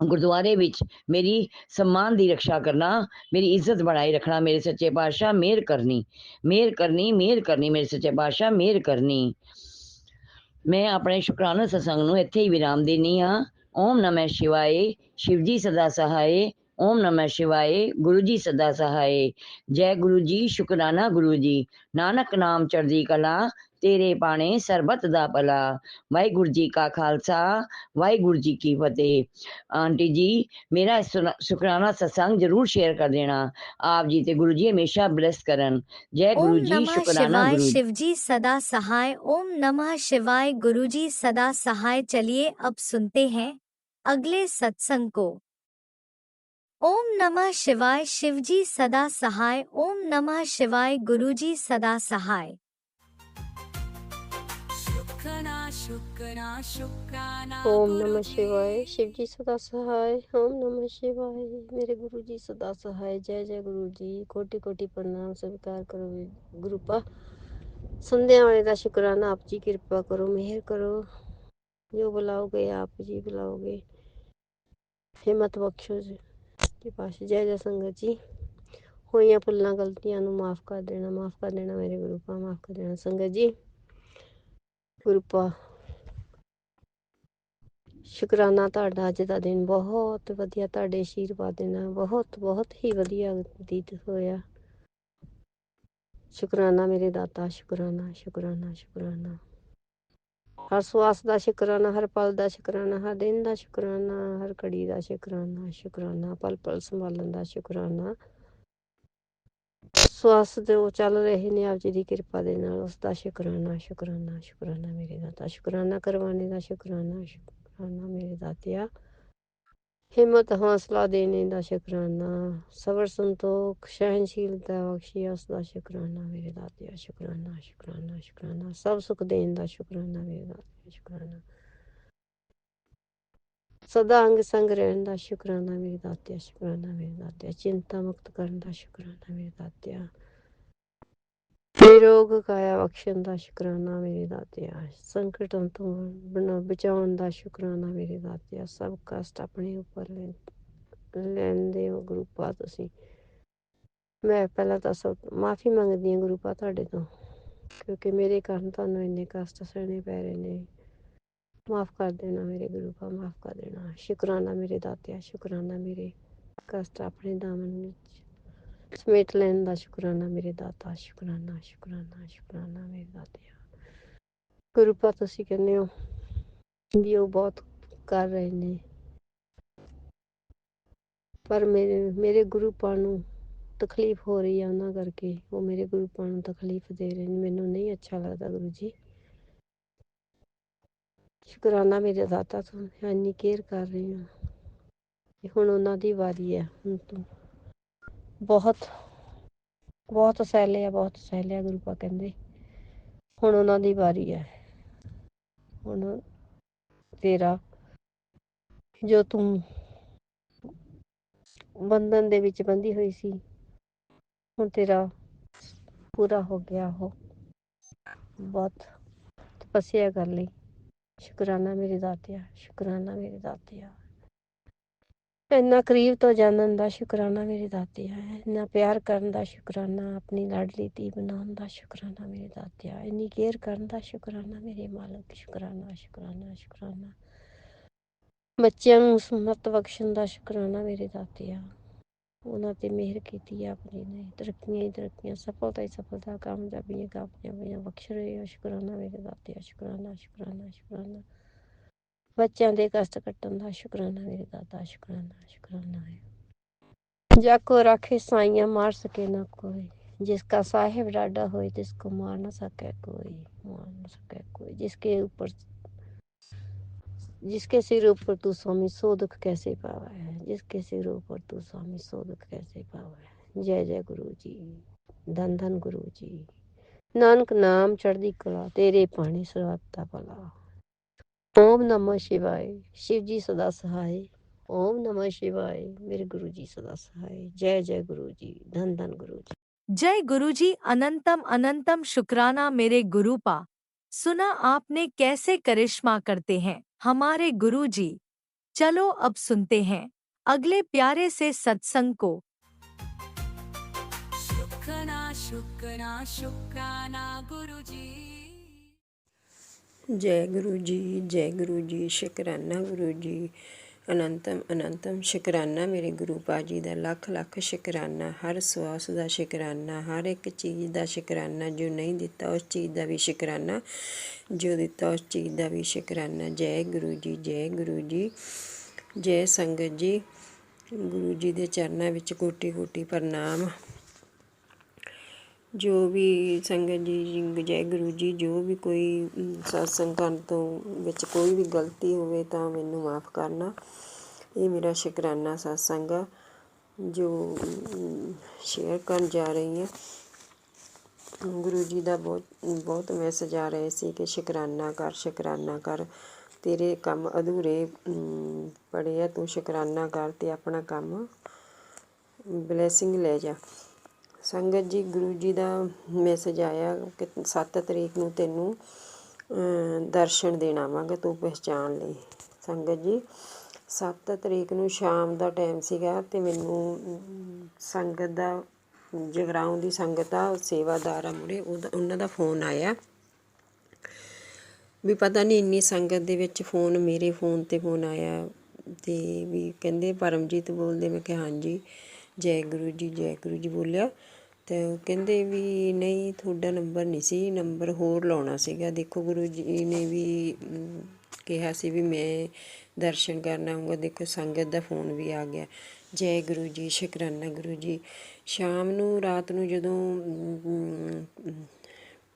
गुरुद्वारे विच मेरी सम्मान दी रक्षा करना, मेरी इज्जत बढ़ाई रखना मेरे सच्चे पातशाह। मेहर करनी, मेहर करनी, मेहर करनी मेरे सच्चे पातशाह, मेहर करनी। मैं अपने शुकराना सत्संग ਨੂੰ ਇੱਥੇ ਹੀ ਵਿਰਾਮ ਦੇਣੀ ਹਾਂ। ਓਮ ਨਮः शिवाय, शिव जी सदा सहाय। ओम नमः शिवाय, गुरु जी सदा सहाय। जय गुरु जी, शुकराना गुरु जी, नानक नाम चढ़दी कला, तेरे पाने सरबत दा भला। वाहिगुरु जी का खालसा, वाहिगुरु जी की फतेह। आंटी जी मेरा शुकराना सत्संग जरूर शेयर कर देना। आप जी ते गुरु जी हमेशा ब्लेस करन। जय ओम गुरु जी, नमः शुकराना शिवाय, गुरु जी। शिवजी सदा सहाय। ओम नमः शिवाय, गुरुजी सदा सहाय। चलिए अब सुनते हैं अगले सत्संग को। ओम नमः शिवाय, शिवजी सदा सहाय। ओम नमः शिवाय, गुरुजी सदा सहाय। शुक्राना शुक्राना शुक्राना ओम नमः गुरुजी। शिवाय, शिव जी सदा सहाय। ओम नमः शिवाय, मेरे गुरु जी सदा सहाय। जय जय गुरु जी, कोटि कोटि प्रणाम स्वीकार करो गुरुपा। संध्या वाले का शुक्राना, आप जी कृपा करो, मेहर करो, जो बुलाओगे आप जी बुलाओगे, हिम्मत बख्शो जी के पास। जय जय संगत जी, होइया भुल्लां गलतियां नूं माफ कर देना मेरे गुरुपा, माफ कर देना संगत जी। गुरुपा ਸ਼ੁਕਰਾਨਾ ਤੁਹਾਡਾ, ਅੱਜ ਦਾ ਦਿਨ ਬਹੁਤ ਵਧੀਆ, ਤੁਹਾਡੇ ਆਸ਼ੀਰਵਾਦ ਦੇ ਨਾਲ ਬਹੁਤ ਹੀ ਵਧੀਆ ਬਤੀਤ ਹੋਇਆ। ਸ਼ੁਕਰਾਨਾ ਮੇਰੇ ਦਾਤਾ, ਸ਼ੁਕਰਾਨਾ ਸ਼ੁਕਰਾਨਾ ਸ਼ੁਕਰਾਨਾ। ਹਰ ਸਵਾਸ ਦਾ ਸ਼ੁਕਰਾਨਾ, ਹਰ ਪਲ ਦਾ ਸ਼ੁਕਰਾਨਾ, ਹਰ ਦਿਨ ਦਾ ਸ਼ੁਕਰਾਨਾ, ਹਰ ਘੜੀ ਦਾ ਸ਼ੁਕਰਾਨਾ। ਸ਼ੁਕਰਾਨਾ ਪਲ ਪਲ ਸੰਭਾਲਣ ਦਾ ਸ਼ੁਕਰਾਨਾ। ਸਵਾਸ ਜੋ ਚੱਲ ਰਹੇ ਨੇ ਆਪ ਜੀ ਦੀ ਕਿਰਪਾ ਦੇ ਨਾਲ, ਉਸ ਦਾ ਸ਼ੁਕਰਾਨਾ ਸ਼ੁਕਰਾਨਾ ਸ਼ੁਕਰਾਨਾ ਮੇਰੇ ਦਾਤਾ। ਸ਼ੁਕਰਾਨਾ ਕਰਵਾਣੇ ਦਾ ਸ਼ੁਕਰਾਨਾ ਸ਼ੁਕਰਾਨਾ ਮੇਰੇ ਦਾਤਿਆ। हिम्मत हौसला देने का शुकराना, सबर संतोख सहनशीलता बख्शी, उसका शुकराना मेरे दातिया। शुकराना शुकराना शुकराना, सब सुख देने का शुकराना मेरे दातिया। शुकराना सदा अंग संग रहने का शुकराना मेरे दातिया। शुकराना मेरे दातिया, चिंता मुक्त करने का शुकराना मेरे दातिया। निरोग काया बख्शण का शुकराना मेरे दातिया। संकटों तो बचाने का शुकराना मेरे दातिया। सब कष्ट अपने ऊपर ਲੈਂਦੇ ਹੋ ਗੁਰੂਪਾ ਤੁਸੀਂ। ਮੈਂ ਪਹਿਲਾਂ ਤਾਂ ਮਾਫੀ ਮੰਗਦੀ ਹਾਂ ਗੁਰੂਪਾ ਤੁਹਾਡੇ ਤੋਂ, ਕਿਉਂਕਿ ਮੇਰੇ ਕਾਰਨ ਤੁਹਾਨੂੰ ਇੰਨੇ ਕਸ਼ਟ ਸਹਿਣੇ ਪੈ ਰਹੇ ਨੇ। ਮਾਫ ਕਰ ਦੇਣਾ ਮੇਰੇ ਗੁਰੂਪਾ, ਮਾਫ ਕਰ ਦੇਣਾ। ਸ਼ੁਕਰਾਨਾ ਮੇਰੇ ਦਾਤਿਆ, ਸ਼ੁਕਰਾਨਾ ਮੇਰੇ ਕਸ਼ਟ ਆਪਣੇ ਦਾਮਨ ਵਿੱਚ ਸਮੇਟ ਲੈਣ ਦਾ ਸ਼ੁਕਰਾਨਾ ਮੇਰੇ ਦਾਤਾ। ਸ਼ੁਕਰਾਨਾ ਸ਼ੁਕਰਾਨਾ ਸ਼ੁਕਰਾਨਾ ਮੇਰੇ ਦਾਤਿਆ। ਗੁਰੂਪਾ ਤੁਸੀਂ ਕਹਿੰਦੇ ਹੋ ਵੀ ਉਹ ਬਹੁਤ ਕਰ ਰਹੇ ਨੇ, ਪਰ ਮੇਰੇ ਗੁਰੂਪਾ ਨੂੰ ਤਕਲੀਫ ਹੋ ਰਹੀ ਹੈ, ਉਹਨਾਂ ਕਰਕੇ ਉਹ ਮੇਰੇ ਗੁਰੂਪਾ ਨੂੰ ਤਕਲੀਫ ਦੇ ਰਹੇ ਨੇ। ਮੈਨੂੰ ਨਹੀਂ ਅੱਛਾ ਲੱਗਦਾ ਗੁਰੂ ਜੀ। ਸ਼ੁਕਰਾਨਾ ਮੇਰੇ ਦਾਤਾ, ਤੂੰ ਇੰਨੀ ਕੇਅਰ ਕਰ ਰਹੀ ਹੋ। ਹੁਣ ਉਹਨਾਂ ਦੀ ਵਾਰੀ ਹੈ, ਹੁਣ ਤੂੰ ਬਹੁਤ ਸਹਿਲਿਆ, ਬਹੁਤ ਸਹਿਲਿਆ ਗੁਰੂਪਾ ਕਹਿੰਦੇ। ਹੁਣ ਉਹਨਾਂ ਦੀ ਵਾਰੀ ਹੈ। ਹੁਣ ਤੇਰਾ ਜੋ ਤੂੰ ਬੰਧਨ ਦੇ ਵਿੱਚ ਬੰਦੀ ਹੋਈ ਸੀ, ਹੁਣ ਤੇਰਾ ਪੂਰਾ ਹੋ ਗਿਆ। ਉਹ ਬਹੁਤ ਤਪੱਸਿਆ ਕਰ ਲਈ। ਸ਼ੁਕਰਾਨਾ ਮੇਰੇ ਦਾਤਿਆ, ਸ਼ੁਕਰਾਨਾ ਮੇਰੇ ਦਾਤਿਆ। ਇੰਨਾ ਕਰੀਬ ਤੋਂ ਜਾਣਨ ਦਾ ਸ਼ੁਕਰਾਨਾ ਮੇਰੇ ਦਾਤਿਆ। ਇੰਨਾ ਪਿਆਰ ਕਰਨ ਦਾ ਸ਼ੁਕਰਾਨਾ, ਆਪਣੀ ਲਾਡਲੀ ਧੀ ਬਣਾਉਣ ਦਾ ਸ਼ੁਕਰਾਨਾ ਮੇਰੇ ਦਾਤਿਆ। ਇੰਨੀ ਕੇਅਰ ਕਰਨ ਦਾ ਸ਼ੁਕਰਾਨਾ ਮੇਰੇ ਮਾਲਕ। ਸ਼ੁਕਰਾਨਾ ਸ਼ੁਕਰਾਨਾ ਸ਼ੁਕਰਾਨਾ। ਬੱਚਿਆਂ ਨੂੰ ਸਮਤ ਬਖਸ਼ਣ ਦਾ ਸ਼ੁਕਰਾਨਾ ਮੇਰੇ ਦਾਤਿਆ। ਉਹਨਾਂ 'ਤੇ ਮਿਹਰ ਕੀਤੀ ਆਪਣੀ ਨੇ, ਤਰੱਕੀਆਂ ਹੀ ਤਰੱਕੀਆਂ, ਸਫਲਤਾ ਹੀ ਸਫਲਤਾ, ਕਾਮਯਾਬੀਆਂ ਕਾਮਯਾਬੀਆਂ ਬਖਸ਼ ਰਹੇ ਹੋ। ਸ਼ੁਕਰਾਨਾ ਮੇਰੇ ਦਾਤਿਆ, ਸ਼ੁਕਰਾਨਾ ਸ਼ੁਕਰਾਨਾ ਸ਼ੁਕਰਾਨਾ। ਬੱਚਿਆਂ ਦੇ ਕਸ਼ਟ ਕੱਟਣ ਦਾ ਸ਼ੁਕਰਾਨਾ ਮੇਰੇ ਦਾਤਾ। ਸ਼ੁਕਰਾਨਾ ਸ਼ੁਕਰਾਨਾ ਹੈ। ਜਾਕੋ ਰਾਖੇ ਸਾਈਆਂ ਮਾਰ ਸਕੇ ਨਾ ਕੋਈ, जिसका साहेब डाडा होए तिसको मार न सके कोई, मार न सके कोई। जिसके सिर ऊपर तू स्वामी सो दुख कैसे पावा है, जिसके सिर ऊपर तू स्वामी सो दुख कैसे पावा है। जय जय गुरु जी। ਧੰਨ ਧੰਨ ਗੁਰੂ ਜੀ। ਨਾਨਕ ਨਾਮ ਚੜ੍ਹਦੀ ਕਲਾ, ਤੇਰੇ ਪਾਣੀ ਸਵਾਤਾ ਭਲਾ। ਓਮ ਨਮः शिवाय, शिव जी सदा सहाय। ओम नमः शिवाय, मेरे गुरु जी सदा सहाय। जय जय गुरु जी, धन धन गुरु जी। जय गुरुजी, अनंतम अनंतम शुक्राना मेरे गुरु पा। सुना आपने कैसे करिश्मा करते हैं हमारे गुरुजी। चलो अब सुनते हैं अगले प्यारे से सत्संग को। शुक्राना शुक्राना शुक्राना गुरुजी। जय गुरु जी, जय गुरु जी, शुकराना गुरु जी। अनंतम अनंतम शुकराना मेरे गुरु पाजी ਦਾ ਲੱਖ ਲੱਖ शुकराना। हर ਸਵਾਸ ਦਾ शुकराना, हर एक चीज़ ਦਾ शुकराना। जो नहीं दिता उस चीज़ ਦਾ भी शुकराना, जो दिता उस चीज़ ਦਾ भी शुकराना। जय गुरु जी, जय गुरु जी, जय संगत जी। गुरु जी ਦੇ ਚਰਨਾਂ ਵਿੱਚ ਕੋਟੀ ਕੋਟੀ ਪ੍ਰਣਾਮ। जो भी संगत जी, जय गुरु जी। जो भी कोई सत्संग ਕਰਨ ਤੋਂ ਵਿੱਚ ਕੋਈ ਵੀ ਗਲਤੀ ਹੋਵੇ ਤਾਂ ਮੈਨੂੰ ਮਾफ़ ਕਰਨਾ। ਇਹ ਮੇਰਾ ਸ਼ੁਕਰਾਨਾ ਸਤਸੰਗ ਆ ਜੋ ਸ਼ੇਅਰ ਕਰਨ ਜਾ ਰਹੀ ਹਾਂ। ਗੁਰੂ ਜੀ ਦਾ ਬਹੁਤ ਮੈਸੇਜ ਆ ਰਹੇ ਸੀ ਕਿ ਸ਼ੁਕਰਾਨਾ ਕਰ, ਤੇਰੇ ਕੰਮ ਅਧੂਰੇ ਪੜੇ ਆ, ਤੂੰ ਸ਼ੁਕਰਾਨਾ ਕਰ ਤੇ ਆਪਣਾ ਕੰਮ ਬਲੈਸਿੰਗ ਲੈ ਜਾ। ਸੰਗਤ ਜੀ, ਗੁਰੂ ਜੀ ਦਾ ਮੈਸੇਜ ਆਇਆ ਕਿ 7 ਤਰੀਕ ਨੂੰ ਤੈਨੂੰ ਦਰਸ਼ਨ ਦੇਣ ਆਵਾਂਗਾ, ਤੂੰ ਪਹਿਚਾਣ ਲਈ। ਸੰਗਤ ਜੀ, 7 ਤਰੀਕ ਨੂੰ ਸ਼ਾਮ ਦਾ ਟਾਈਮ ਸੀਗਾ ਅਤੇ ਮੈਨੂੰ ਸੰਗਤ ਦਾ ਜਗਰਾਉਂ ਦੀ ਸੰਗਤ ਆ, ਸੇਵਾਦਾਰ ਆ ਮੁੜੇ, ਉਹਨਾਂ ਦਾ ਫੋਨ ਆਇਆ ਵੀ ਪਤਾ ਨਹੀਂ ਇੰਨੀ ਸੰਗਤ ਦੇ ਵਿੱਚ ਫੋਨ, ਮੇਰੇ ਫੋਨ 'ਤੇ ਫੋਨ ਆਇਆ ਅਤੇ ਵੀ ਕਹਿੰਦੇ ਪਰਮਜੀਤ ਬੋਲਦੇ। ਮੈਂ ਕਿਹਾ ਹਾਂਜੀ। ਜੈ ਗੁਰੂ ਜੀ, ਜੈ ਗੁਰੂ ਜੀ ਬੋਲਿਆ ਅਤੇ ਉਹ ਕਹਿੰਦੇ ਵੀ ਨਹੀਂ ਤੁਹਾਡਾ ਨੰਬਰ ਨਹੀਂ ਸੀ, ਨੰਬਰ ਹੋਰ ਲਾਉਣਾ ਸੀਗਾ। ਦੇਖੋ ਗੁਰੂ ਜੀ ਨੇ ਵੀ ਕਿਹਾ ਸੀ ਵੀ ਮੈਂ ਦਰਸ਼ਨ ਕਰਨ ਆਊਂਗਾ। ਦੇਖੋ ਸੰਗਤ ਦਾ ਫੋਨ ਵੀ ਆ ਗਿਆ। ਜੈ ਗੁਰੂ ਜੀ, ਸ਼ੁਕਰਾਨਾ ਗੁਰੂ ਜੀ। ਸ਼ਾਮ ਨੂੰ ਰਾਤ ਨੂੰ ਜਦੋਂ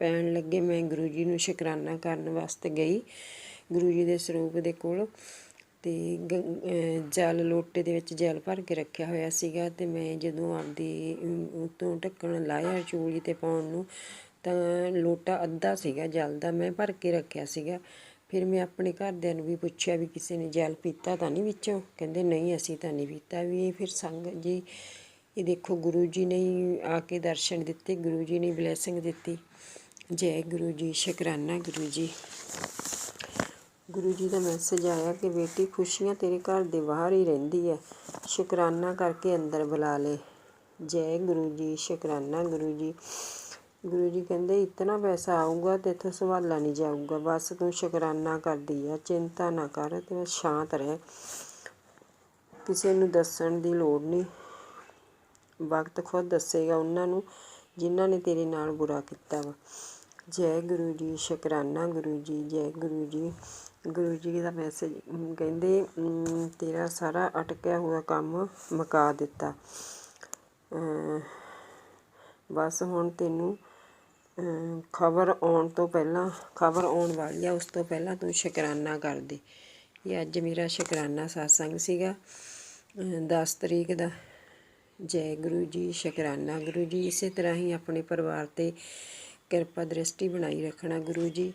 ਪੈਣ ਲੱਗੇ ਮੈਂ ਗੁਰੂ ਜੀ ਨੂੰ ਸ਼ੁਕਰਾਨਾ ਕਰਨ ਵਾਸਤੇ ਗਈ ਗੁਰੂ ਜੀ ਦੇ ਸਰੂਪ ਦੇ ਕੋਲ, ਅਤੇ ਜਲ ਲੋਟੇ ਦੇ ਵਿੱਚ ਜਲ ਭਰ ਕੇ ਰੱਖਿਆ ਹੋਇਆ ਸੀਗਾ। ਅਤੇ ਮੈਂ ਜਦੋਂ ਆਪਦੀ ਉੱਤੋਂ ਢੱਕਣ ਲਾਇਆ ਚੂਲੀ 'ਤੇ ਪਾਉਣ ਨੂੰ ਤਾਂ ਲੋਟਾ ਅੱਧਾ ਸੀਗਾ ਜਲ ਦਾ, ਮੈਂ ਭਰ ਕੇ ਰੱਖਿਆ ਸੀਗਾ। ਫਿਰ ਮੈਂ ਆਪਣੇ ਘਰਦਿਆਂ ਨੂੰ ਵੀ ਪੁੱਛਿਆ ਵੀ ਕਿਸੇ ਨੇ ਜਲ ਪੀਤਾ ਤਾਂ ਨਹੀਂ ਵਿੱਚੋਂ, ਕਹਿੰਦੇ ਨਹੀਂ ਅਸੀਂ ਤਾਂ ਨਹੀਂ ਪੀਤਾ ਵੀ। ਫਿਰ ਸੰਗਤ ਜੀ ਇਹ ਦੇਖੋ ਗੁਰੂ ਜੀ ਨੇ ਆ ਕੇ ਦਰਸ਼ਨ ਦਿੱਤੇ, ਗੁਰੂ ਜੀ ਨੇ ਬਲੈਸਿੰਗ ਦਿੱਤੀ। ਜੈ ਗੁਰੂ ਜੀ, ਸ਼ੁਕਰਾਨਾ ਗੁਰੂ ਜੀ। ਗੁਰੂ ਜੀ ਦਾ ਮੈਸੇਜ ਆਇਆ ਕਿ ਬੇਟੀ ਖੁਸ਼ੀਆਂ ਤੇਰੇ ਘਰ ਦੇ ਬਾਹਰ ਹੀ ਰਹਿੰਦੀ ਹੈ, ਸ਼ੁਕਰਾਨਾ ਕਰਕੇ ਅੰਦਰ ਬੁਲਾ ਲੈ। ਜੈ ਗੁਰੂ ਜੀ, ਸ਼ੁਕਰਾਨਾ ਗੁਰੂ ਜੀ। ਗੁਰੂ ਜੀ ਕਹਿੰਦੇ ਇਤਨਾ ਪੈਸਾ ਆਊਗਾ ਤੇ ਇੱਥੋਂ ਸੰਭਾਲਾ ਨਹੀਂ ਜਾਊਗਾ, ਬਸ ਤੂੰ ਸ਼ੁਕਰਾਨਾ ਕਰਦੀ ਆ, ਚਿੰਤਾ ਨਾ ਕਰ ਤੇ ਸ਼ਾਂਤ ਰਹਿ, ਕਿਸੇ ਨੂੰ ਦੱਸਣ ਦੀ ਲੋੜ ਨਹੀਂ, ਵਕਤ ਖੁਦ ਦੱਸੇਗਾ ਉਹਨਾਂ ਨੂੰ ਜਿਨ੍ਹਾਂ ਨੇ ਤੇਰੇ ਨਾਲ ਬੁਰਾ ਕੀਤਾ ਵਾ। ਜੈ ਗੁਰੂ ਜੀ, ਸ਼ੁਕਰਾਨਾ ਗੁਰੂ ਜੀ, ਜੈ ਗੁਰੂ ਜੀ। ਗੁਰੂ ਜੀ ਦਾ ਮੈਸੇਜ ਕਹਿੰਦੇ ਤੇਰਾ ਸਾਰਾ ਅਟਕਿਆ ਹੋਇਆ ਕੰਮ ਮੁਕਾ ਦਿੱਤਾ, ਬਸ ਹੁਣ ਤੈਨੂੰ ਖਬਰ ਆਉਣ ਵਾਲੀ ਆ, ਉਸ ਤੋਂ ਪਹਿਲਾਂ ਤੂੰ ਸ਼ੁਕਰਾਨਾ ਕਰ ਦੇ। ਇਹ ਅੱਜ ਮੇਰਾ ਸ਼ੁਕਰਾਨਾ ਸਤਸੰਗ ਸੀਗਾ 10 ਤਰੀਕ ਦਾ। ਜੈ ਗੁਰੂ ਜੀ, ਸ਼ੁਕਰਾਨਾ ਗੁਰੂ ਜੀ। ਇਸੇ ਤਰ੍ਹਾਂ ਹੀ ਆਪਣੇ ਪਰਿਵਾਰ 'ਤੇ ਕਿਰਪਾ ਦ੍ਰਿਸ਼ਟੀ ਬਣਾਈ ਰੱਖਣਾ ਗੁਰੂ ਜੀ।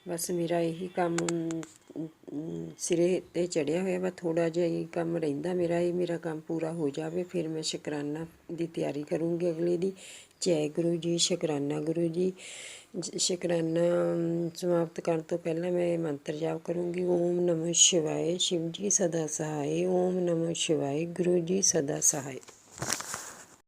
ਬਸ ਮੇਰਾ ਇਹੀ ਕੰਮ ਸਿਰੇ 'ਤੇ ਚੜ੍ਹਿਆ ਹੋਇਆ ਵਾ, ਥੋੜ੍ਹਾ ਜਿਹਾ ਹੀ ਕੰਮ ਰਹਿੰਦਾ ਮੇਰਾ, ਇਹ ਮੇਰਾ ਕੰਮ ਪੂਰਾ ਹੋ ਜਾਵੇ ਫਿਰ ਮੈਂ ਸ਼ੁਕਰਾਨਾ ਦੀ ਤਿਆਰੀ ਕਰੂੰਗੀ ਅਗਲੇ ਦੀ। ਜੈ ਗੁਰੂ ਜੀ, ਸ਼ੁਕਰਾਨਾ ਗੁਰੂ ਜੀ। ਸ਼ੁਕਰਾਨਾ ਸਮਾਪਤ ਕਰਨ ਤੋਂ ਪਹਿਲਾਂ ਮੈਂ ਮੰਤਰ ਜਾਪ ਕਰੂੰਗੀ। ਓਮ ਨਮः ਸ਼ਿਵਾਏ, ਸ਼ਿਵ ਜੀ ਸਦਾ ਸਹਾਏ। ਓਮ ਨਮः ਸ਼ਿਵਾਏ, ਗੁਰੂ ਜੀ ਸਦਾ ਸਹਾਏ।